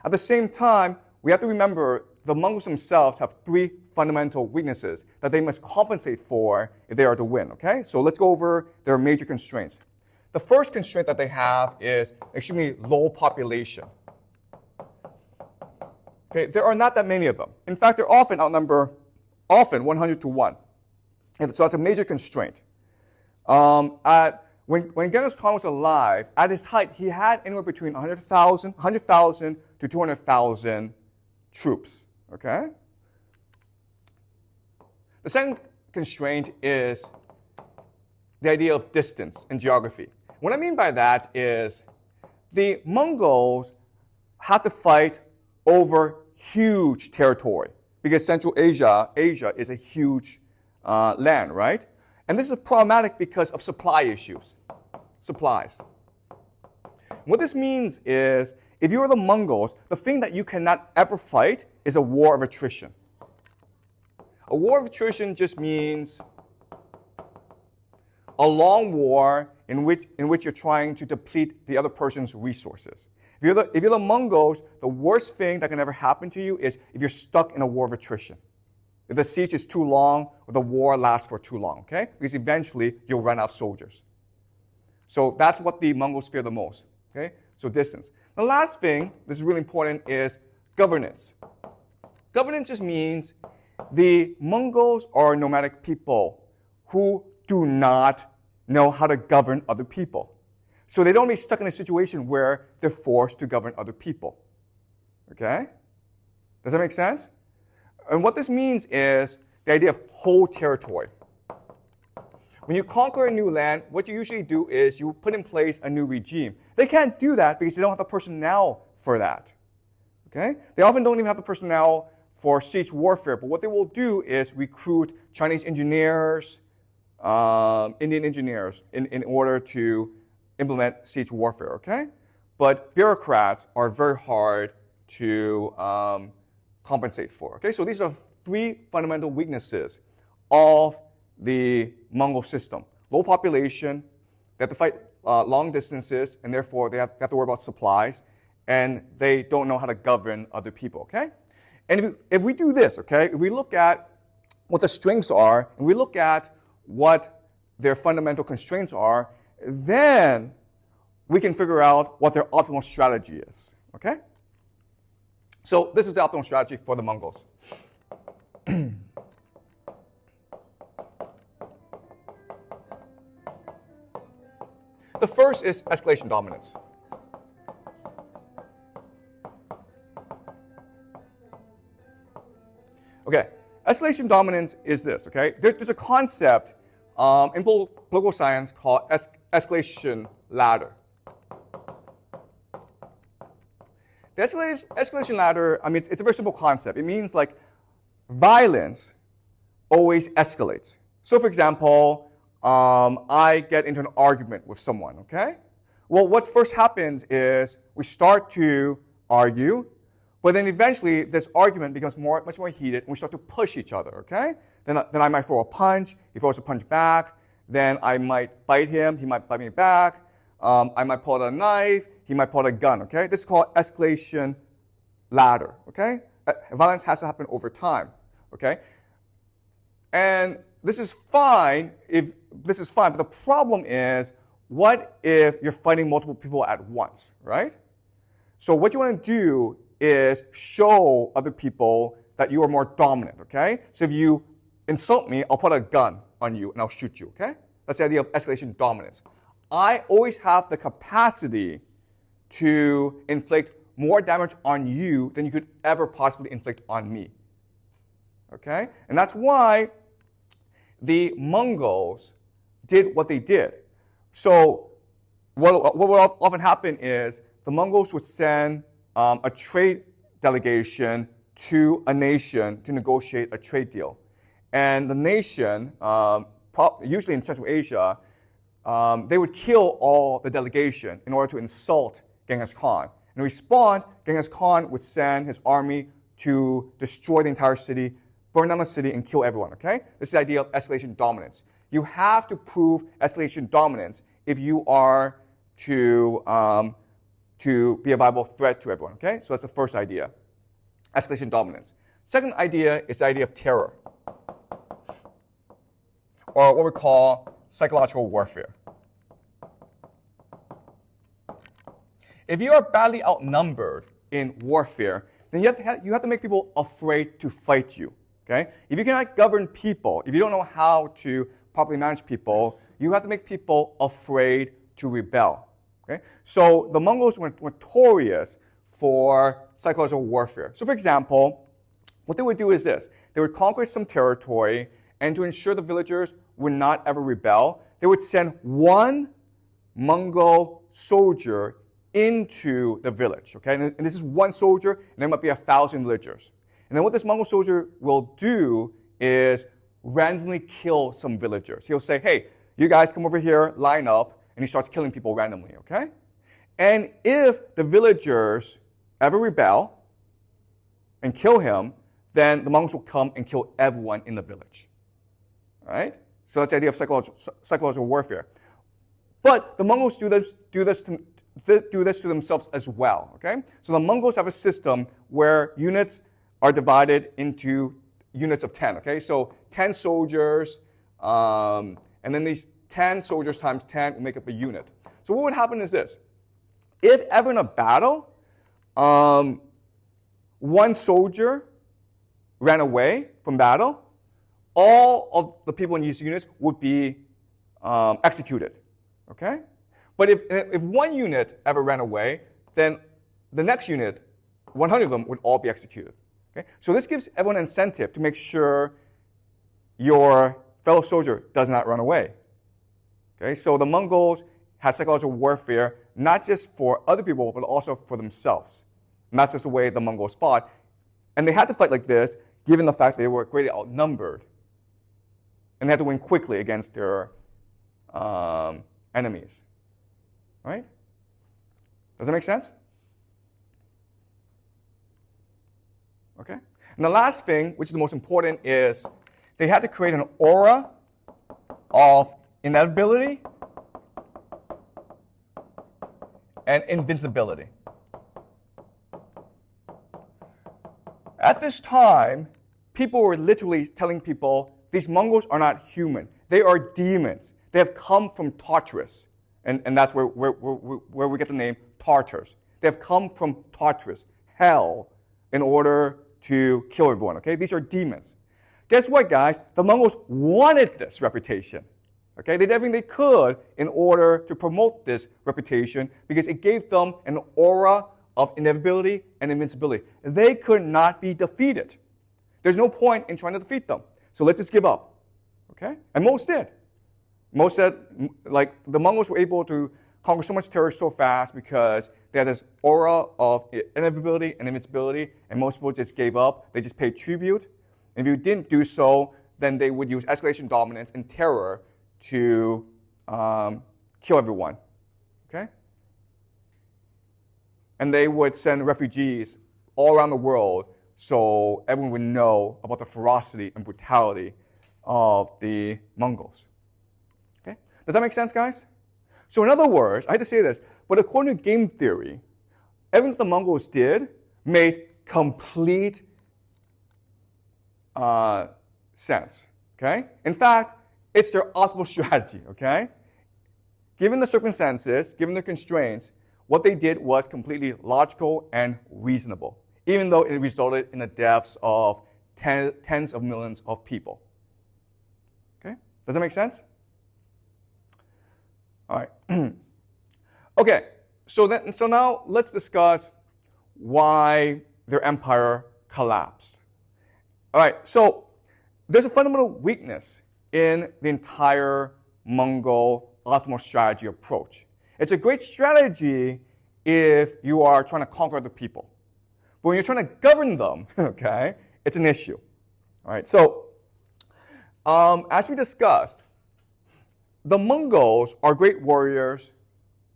At the same time, we have to remember the Mongols themselves have three fundamental weaknesses that they must compensate for if they are to win. Okay? So let's go over their major constraints. The first constraint that they have is extremely low population. Okay, there are not that many of them. In fact, they're often outnumber 100 to 1. And so that's a major constraint. When Genghis Khan was alive, at his height, he had anywhere between 100,000 to 200,000 troops. Okay? The second constraint is the idea of distance and geography. What I mean by that is the Mongols have to fight over huge territory because Central Asia is a huge land, right? And this is problematic because of supply issues. Supplies. What this means is, if you're the Mongols, the thing that you cannot ever fight is a war of attrition. A war of attrition just means a long war in which you're trying to deplete the other person's resources. If you're the Mongols, the worst thing that can ever happen to you is if you're stuck in a war of attrition. if the siege is too long or the war lasts for too long, okay? Because eventually you'll run out of soldiers. So that's what the Mongols fear the most, okay? So distance. The last thing, this is really important, is governance. Governance just means the Mongols are nomadic people who do not know how to govern other people. So they don't be stuck in a situation where they're forced to govern other people. Okay? Does that make sense? And what this means is the idea of whole territory. When you conquer a new land, what you usually do is you put in place a new regime. They can't do that because they don't have the personnel for that. Okay? They often don't even have the personnel for siege warfare, but what they will do is recruit Chinese engineers, Indian engineers in order to implement siege warfare, okay? But bureaucrats are very hard to compensate for, okay? So these are three fundamental weaknesses of the Mongol system. Low population, they have to fight long distances, and therefore they have to worry about supplies, and they don't know how to govern other people, okay? And if we do this, okay, if we look at what the strengths are, and we look at what their fundamental constraints are, then we can figure out what their optimal strategy is, okay? So this is the optimal strategy for the Mongols. The first is escalation dominance. Okay, escalation dominance is this, okay? There's a concept in political science called escalation ladder. The escalation ladder, I mean, it's a very simple concept. It means like violence always escalates. So for example, I get into an argument with someone, okay? Well, what first happens is we start to argue, but then eventually this argument becomes much more heated, and we start to push each other, okay? Then I might throw a punch, he throws a punch back, then I might bite him, he might bite me back, I might pull out a knife, he might pull out a gun, okay? This is called escalation ladder, okay? Violence has to happen over time, okay? And this is fine, but the problem is, what if you're fighting multiple people at once, right? So what you want to do is show other people that you are more dominant, okay? So if you insult me, I'll put a gun on you and I'll shoot you, okay? That's the idea of escalation dominance. I always have the capacity to inflict more damage on you than you could ever possibly inflict on me, okay? And that's why the Mongols did what they did. So what would often happen is the Mongols would send a trade delegation to a nation to negotiate a trade deal. And the nation, usually in Central Asia, they would kill all the delegation in order to insult Genghis Khan. In response, Genghis Khan would send his army to destroy the entire city, burn down the city, and kill everyone, okay? This is the idea of escalation dominance. You have to prove escalation dominance if you are to be a viable threat to everyone, okay? So that's the first idea, escalation dominance. Second idea is the idea of terror, or what we call psychological warfare. If you are badly outnumbered in warfare, then you have to make people afraid to fight you, okay? If you cannot govern people, if you don't know how to properly manage people, you have to make people afraid to rebel. Okay? So the Mongols were notorious for psychological warfare. So for example, what they would do is this. They would conquer some territory, and to ensure the villagers would not ever rebel, they would send one Mongol soldier into the village. Okay? And this is one soldier, and there might be 1,000 villagers. And then what this Mongol soldier will do is randomly kill some villagers. He'll say, hey, you guys come over here, line up, and he starts killing people randomly, okay? And if the villagers ever rebel and kill him, then the Mongols will come and kill everyone in the village, all right? So that's the idea of psychological warfare. But the Mongols do this to themselves as well, okay? So the Mongols have a system where units are divided into units of 10, okay? So 10 soldiers, and then these 10 soldiers times 10 will make up a unit. So what would happen is this. If ever in a battle, one soldier ran away from battle, all of the people in these units would be executed, okay? But if one unit ever ran away, then the next unit, 100 of them, would all be executed. Okay? So this gives everyone an incentive to make sure your fellow soldier does not run away. Okay? So the Mongols had psychological warfare not just for other people, but also for themselves. And that's just the way the Mongols fought. And they had to fight like this, given the fact they were greatly outnumbered. And they had to win quickly against their enemies. Right? Does that make sense? Okay? And the last thing, which is the most important, is they had to create an aura of inevitability and invincibility. At this time, people were literally telling people, these Mongols are not human. They are demons. They have come from Tartarus. And that's where we get the name Tartars. They have come from Tartarus, hell, in order to kill everyone, okay? These are demons. Guess what, guys? The Mongols wanted this reputation, okay? They did everything they could in order to promote this reputation because it gave them an aura of inevitability and invincibility. They could not be defeated. There's no point in trying to defeat them. So let's just give up, okay? And most did. Most said, like, the Mongols were able to conquer so much territory so fast because they had this aura of inevitability and invincibility, and most people just gave up. They just paid tribute. And if you didn't do so, then they would use escalation dominance and terror to kill everyone, okay? And they would send refugees all around the world so everyone would know about the ferocity and brutality of the Mongols. Does that make sense, guys? So in other words, I hate to say this, but according to game theory, everything that the Mongols did made complete sense, okay? In fact, it's their optimal strategy, okay? Given the circumstances, given the constraints, what they did was completely logical and reasonable, even though it resulted in the deaths of tens of millions of people. Okay? Does that make sense? All right. Okay, so now let's discuss why their empire collapsed. All right, so there's a fundamental weakness in the entire Mongol optimal strategy approach. It's a great strategy if you are trying to conquer other people. But when you're trying to govern them, okay, it's an issue. All right, so as we discussed, the Mongols are great warriors,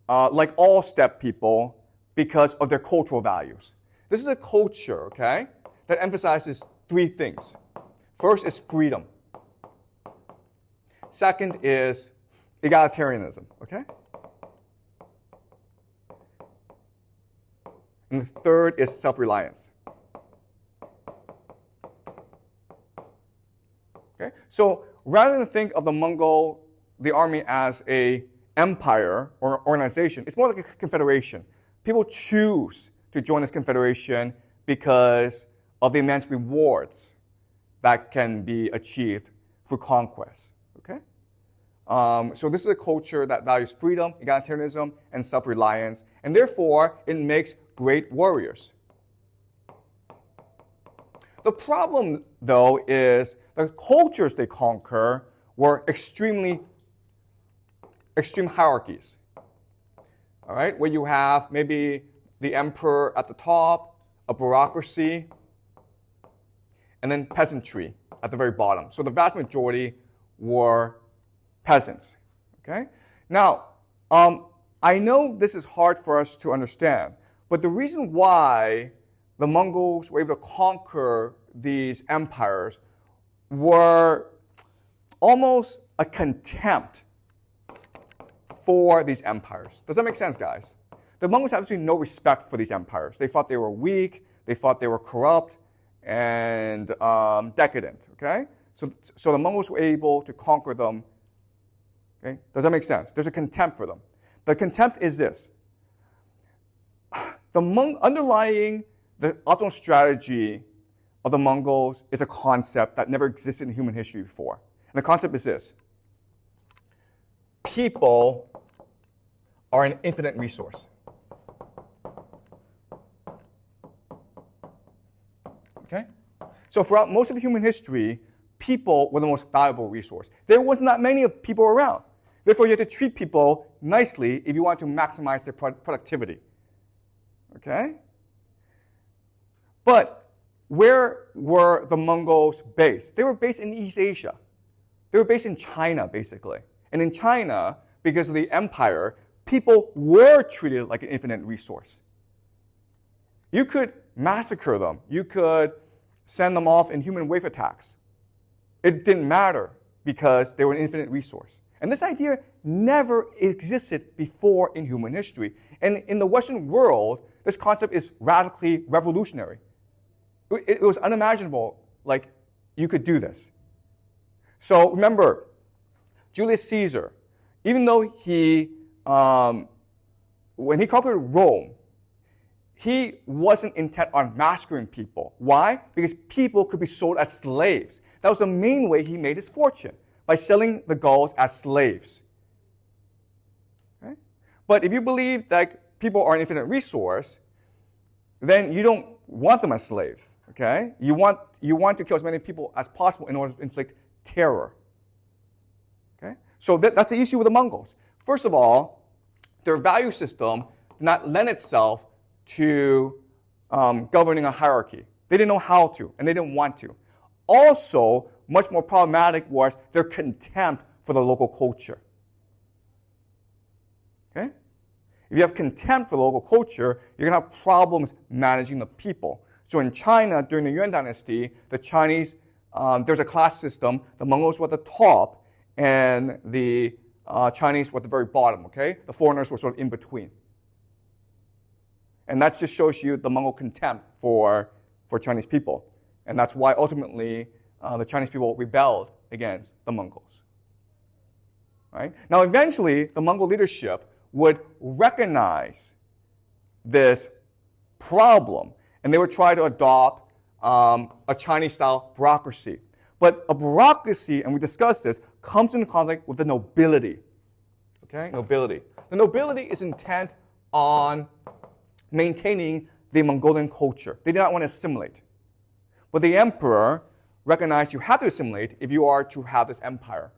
like all steppe people, because of their cultural values. This is a culture, okay, that emphasizes three things. First is freedom. Second is egalitarianism, okay? And the third is self-reliance. Okay? So rather than think of the army as an empire or organization, it's more like a confederation. People choose to join this confederation because of the immense rewards that can be achieved through conquest. Okay? So this is a culture that values freedom, egalitarianism, and self-reliance, and therefore it makes great warriors. The problem, though, is the cultures they conquer were extreme hierarchies. All right, where you have maybe the emperor at the top, a bureaucracy, and then peasantry at the very bottom. So the vast majority were peasants. Okay? Now, I know this is hard for us to understand, but the reason why the Mongols were able to conquer these empires were almost a contempt for these empires. Does that make sense, guys? The Mongols had absolutely no respect for these empires. They thought they were weak, they thought they were corrupt, and decadent, okay? So the Mongols were able to conquer them, okay? Does that make sense? There's a contempt for them. The contempt is this. Underlying the optimal strategy of the Mongols is a concept that never existed in human history before. And the concept is this. People are an infinite resource. Okay? So throughout most of human history, people were the most valuable resource. There wasn't that many of people around. Therefore, you had to treat people nicely if you want to maximize their productivity. Okay? But where were the Mongols based? They were based in East Asia. They were based in China, basically. And in China, because of the empire, people were treated like an infinite resource. You could massacre them. You could send them off in human wave attacks. It didn't matter because they were an infinite resource. And this idea never existed before in human history. And in the Western world, this concept is radically revolutionary. It was unimaginable, like, you could do this. So remember, Julius Caesar, even though when he conquered Rome, he wasn't intent on massacring people. Why? Because people could be sold as slaves. That was the main way he made his fortune, by selling the Gauls as slaves. Okay? But if you believe that people are an infinite resource, then you don't want them as slaves. Okay? You want to kill as many people as possible in order to inflict terror. Okay? So that's the issue with the Mongols. First of all, their value system did not lend itself to governing a hierarchy. They didn't know how to, and they didn't want to. Also, much more problematic was their contempt for the local culture. Okay? If you have contempt for the local culture, you're going to have problems managing the people. So in China, during the Yuan dynasty, the Chinese, there's a class system. The Mongols were at the top, and the Chinese were at the very bottom, okay? The foreigners were sort of in between. And that just shows you the Mongol contempt for Chinese people. And that's why ultimately the Chinese people rebelled against the Mongols. Right? Now eventually, the Mongol leadership would recognize this problem, and they would try to adopt a Chinese-style bureaucracy. But a bureaucracy, and we discussed this, comes into conflict with the nobility. Okay? Nobility. The nobility is intent on maintaining the Mongolian culture. They did not want to assimilate. But the emperor recognized you have to assimilate if you are to have this empire.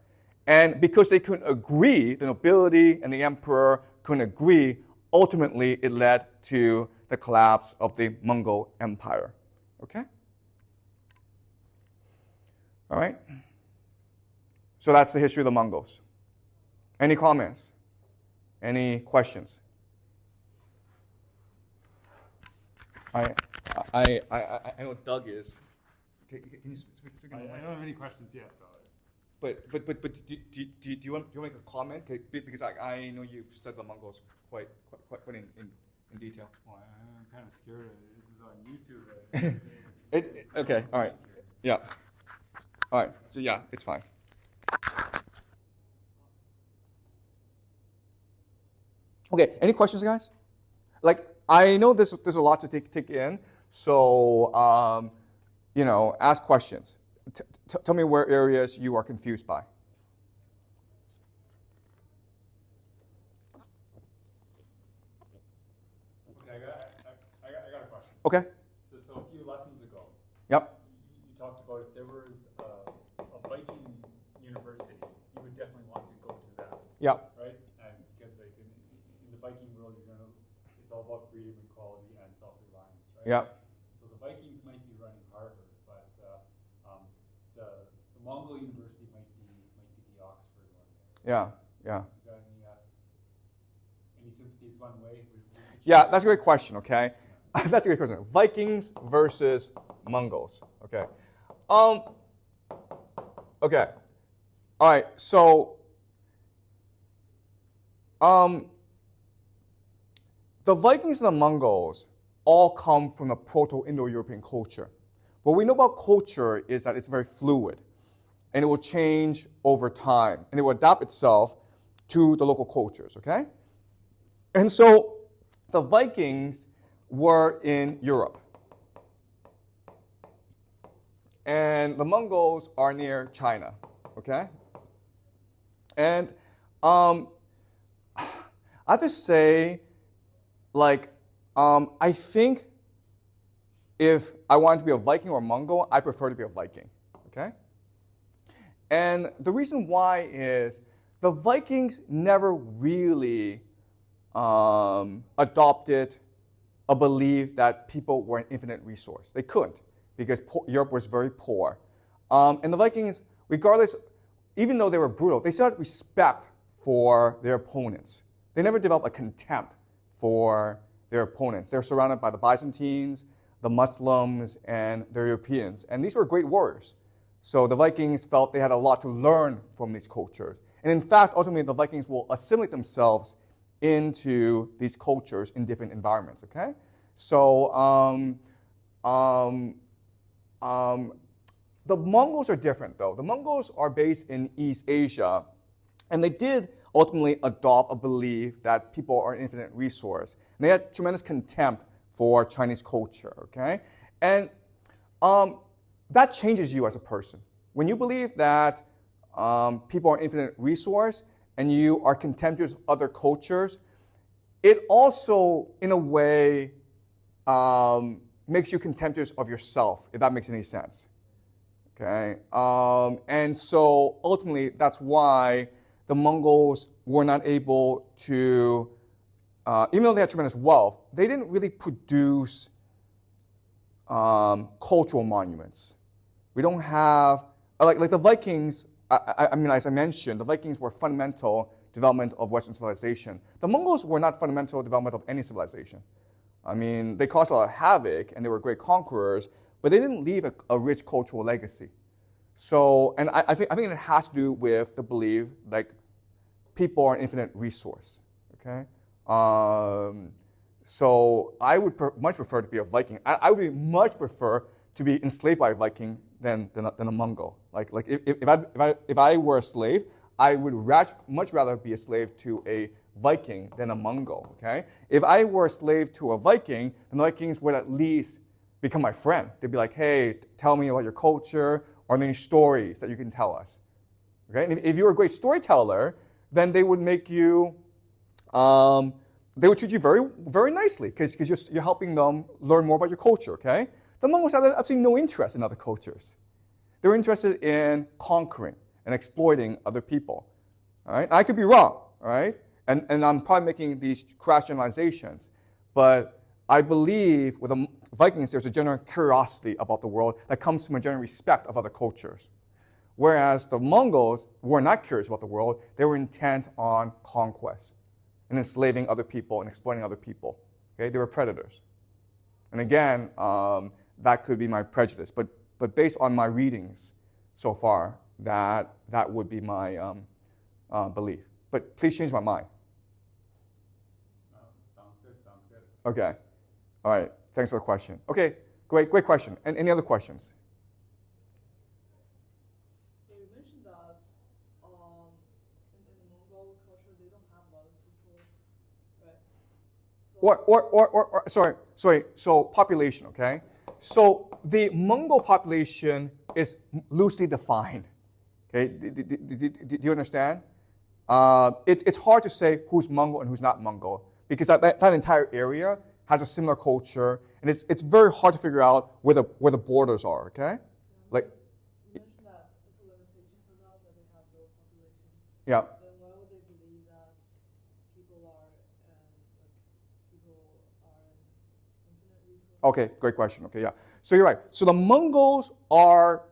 And because they couldn't agree, the nobility and the emperor couldn't agree, ultimately it led to the collapse of the Mongol Empire. Okay? All right? So that's the history of the Mongols. Any comments? Any questions? I know Doug is. Can you speak I don't have any questions yet, though. But do you want to make a comment? Because I know you've studied the Mongols quite in detail. Well, I'm kind of scared. This is on YouTube. Okay. All right. Yeah. All right. So yeah, it's fine. Okay. Any questions, guys? Like, I know there's a lot to take in. So ask questions. Tell me where areas you are confused by. Okay, I got a question. Okay. So a few lessons ago, Yep. you talked about if there was a Viking university, you would definitely want to go to that. Yep. Right? And because like in the Viking world, it's all about freedom, equality, and self-reliance, right? Yep. So the Vikings might be running Harvard, but the Mongol University might be the Oxford one. Yeah. Yeah. You got any sympathies one way? Yeah, that's a great question, okay? That's a great question. Vikings versus Mongols, okay? Okay. All right, so the Vikings and the Mongols all come from the Proto-Indo-European culture. What we know about culture is that it's very fluid, and it will change over time, and it will adapt itself to the local cultures, okay? And so the Vikings were in Europe, and the Mongols are near China, okay? And I have to say, like, I think if I wanted to be a Viking or a Mongol, I prefer to be a Viking, okay? And the reason why is the Vikings never really adopted a belief that people were an infinite resource. They couldn't because Europe was very poor. And the Vikings, regardless, even though they were brutal, they still had respect for their opponents. They never developed a contempt for their opponents. They're surrounded by the Byzantines, the Muslims, and the Europeans. And these were great warriors. So the Vikings felt they had a lot to learn from these cultures. And in fact, ultimately, the Vikings will assimilate themselves into these cultures in different environments, okay? So the Mongols are different, though. The Mongols are based in East Asia, and they did ultimately adopt a belief that people are an infinite resource. And they had tremendous contempt for Chinese culture, okay? And that changes you as a person. When you believe that people are an infinite resource and you are contemptuous of other cultures, it also, in a way, makes you contemptuous of yourself, if that makes any sense. Okay? And so ultimately, that's why the Mongols were not able to, even though they had tremendous wealth, they didn't really produce cultural monuments. We don't have, like the Vikings, I mean, as I mentioned, the Vikings were fundamental development of Western civilization. The Mongols were not fundamental development of any civilization. I mean, they caused a lot of havoc, and they were great conquerors, but they didn't leave a rich cultural legacy. So, and I think it has to do with the belief, like, people are an infinite resource, okay? So I would much prefer to be a Viking. I would much prefer to be enslaved by a Viking than a Mongol. Like if I were a slave, I would much rather be a slave to a Viking than a Mongol, okay? If I were a slave to a Viking, then the Vikings would at least become my friend. They'd be like, hey, tell me about your culture, or any stories that you can tell us, okay? And if you were a great storyteller, then they would make you, they would treat you very, very nicely because you're helping them learn more about your culture, okay? The Mongols had absolutely no interest in other cultures. They were interested in conquering and exploiting other people, all right? I could be wrong, all right? And I'm probably making these crass generalizations, but I believe with the Vikings, there's a general curiosity about the world that comes from a general respect of other cultures. Whereas the Mongols were not curious about the world, they were intent on conquest and enslaving other people and exploiting other people. Okay? They were predators. And again, that could be my prejudice, but based on my readings so far, that would be my belief. But please change my mind. Sounds good. Okay. All right. Thanks for the question. Okay. Great question. And any other questions? You mentioned that in the Mongol culture they don't have a lot of people, right? So Sorry. So population, okay? So the Mongol population is loosely defined. Okay. Do you understand? It's hard to say who's Mongol and who's not Mongol because that entire area has a similar culture, and it's very hard to figure out where the borders are. Okay, like you mentioned that it's a limitation for them that they have low population. yeah. Then why would they believe that people are an infinite resource? Okay, great question. Okay, yeah. So you're right. So the Mongols are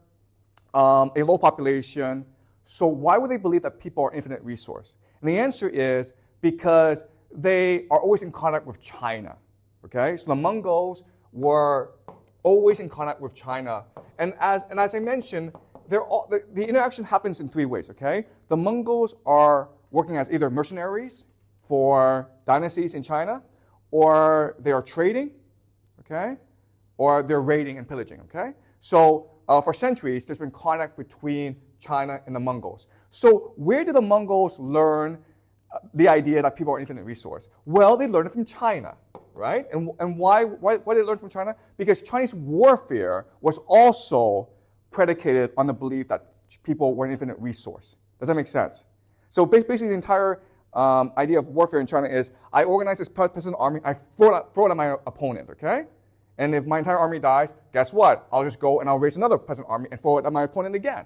a low population. So why would they believe that people are infinite resource? And the answer is because they are always in contact with China. Okay, so the Mongols were always in contact with China, and as I mentioned, the interaction happens in three ways. Okay, the Mongols are working as either mercenaries for dynasties in China, or they are trading. Okay, or they're raiding and pillaging. Okay, So for centuries, there's been contact between China and the Mongols. So where did the Mongols learn the idea that people are infinite resource? Well, they learned it from China, right? And why did they learn from China? Because Chinese warfare was also predicated on the belief that people were an infinite resource. Does that make sense? So basically the entire idea of warfare in China is I organize this peasant army, I throw it at my opponent, okay? And if my entire army dies, guess what? I'll just go and I'll raise another peasant army and throw it at my opponent again.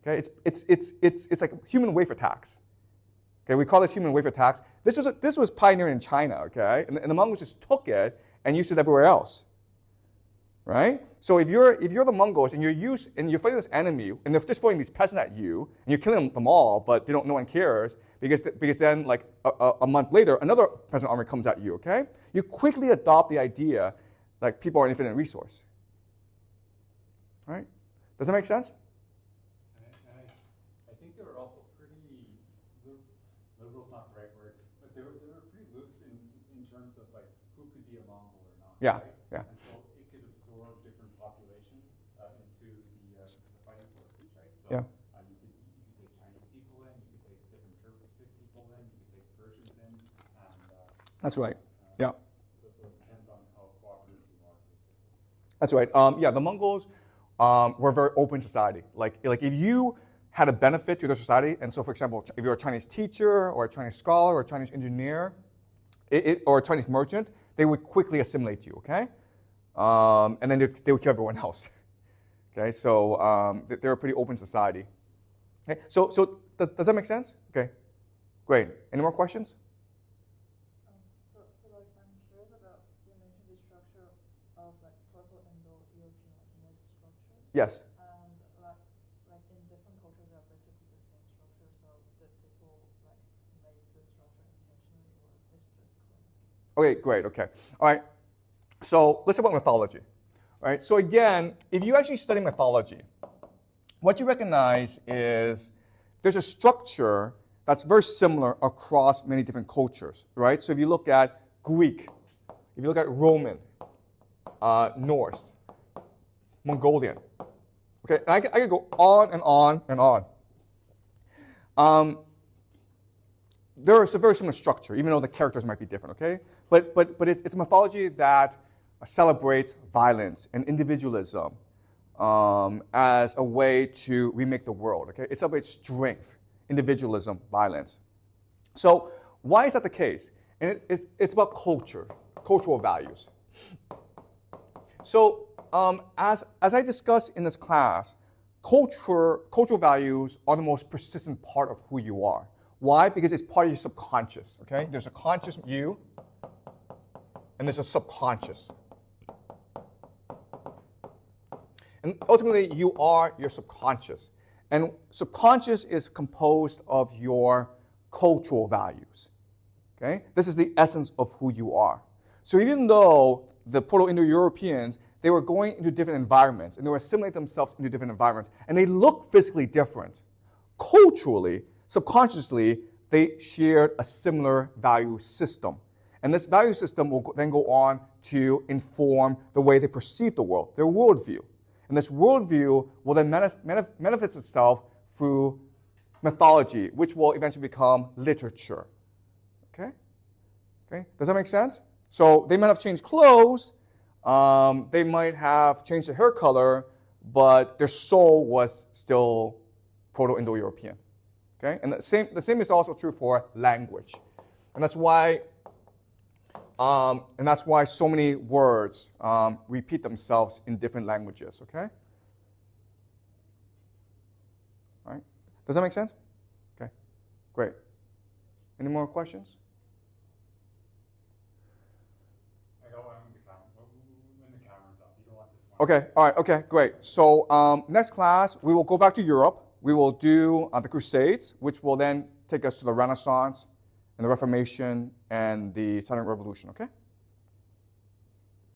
Okay, it's like human wave attacks. Okay, we call this human wave attacks. This was pioneered in China, okay? And the Mongols just took it and used it everywhere else. Right? So if you're the Mongols and you're fighting this enemy and they're just throwing these peasants at you and you're killing them all, but no one cares because then like a month later another peasant army comes at you. Okay? You quickly adopt the idea like people are an infinite resource. Right? Does that make sense? I think they were also pretty liberal's not the right word, but they were pretty loose in terms of like who could be a Mongol or not. Yeah. Right? Yeah. And so it could absorb different populations into the fighting forces, right? So Yeah. You could take Chinese people in, you could take different Turkic people in, you could take Persians in, and That's right. Yeah. So it depends on how cooperative you are, basically. That's right. Yeah, the Mongols were a very open society. Like if you had a benefit to their society, and so for example, if you're a Chinese teacher or a Chinese scholar or a Chinese engineer or a Chinese merchant, they would quickly assimilate you, okay? And then they would kill everyone else. Okay, so they're a pretty open society. Okay, so does that make sense? Okay, great. Any more questions? So like I'm curious about you mentioned the structure of like Proto-Indo-European structures. Yes. And like in different cultures they are basically the same structure. So did people like make this structure intentionally or it's just coincidence? Okay, great. Okay, all right. So let's talk about mythology. All right. So again, if you actually study mythology, what you recognize is there's a structure that's very similar across many different cultures, right? So if you look at Greek, if you look at Roman, Norse, Mongolian, okay, and I could go on and on and on. There is a very similar structure, even though the characters might be different, okay? But it's a mythology that celebrates violence and individualism as a way to remake the world, okay? It celebrates strength, individualism, violence. So why is that the case? And it's about culture, cultural values. So as I discussed in this class, cultural values are the most persistent part of who you are. Why? Because it's part of your subconscious, okay? There's a conscious you, and there's a subconscious. And ultimately, you are your subconscious. And subconscious is composed of your cultural values, okay? This is the essence of who you are. So even though the Proto-Indo-Europeans, they were going into different environments, and they were assimilating themselves into different environments, and they looked physically different, culturally, subconsciously, they shared a similar value system. And this value system will then go on to inform the way they perceive the world, their worldview. And this worldview will then manifest itself through mythology, which will eventually become literature. Okay? Does that make sense? So they might have changed clothes, they might have changed their hair color, but their soul was still Proto-Indo-European. Okay? And the same is also true for language. And that's why so many words repeat themselves in different languages, okay? All right? Does that make sense? Okay, great. Any more questions? I got one when the camera's off. You don't want this one. Okay, all right, okay, great. So next class, we will go back to Europe. We will do the Crusades, which will then take us to the Renaissance and the Reformation and the Silent Revolution, okay?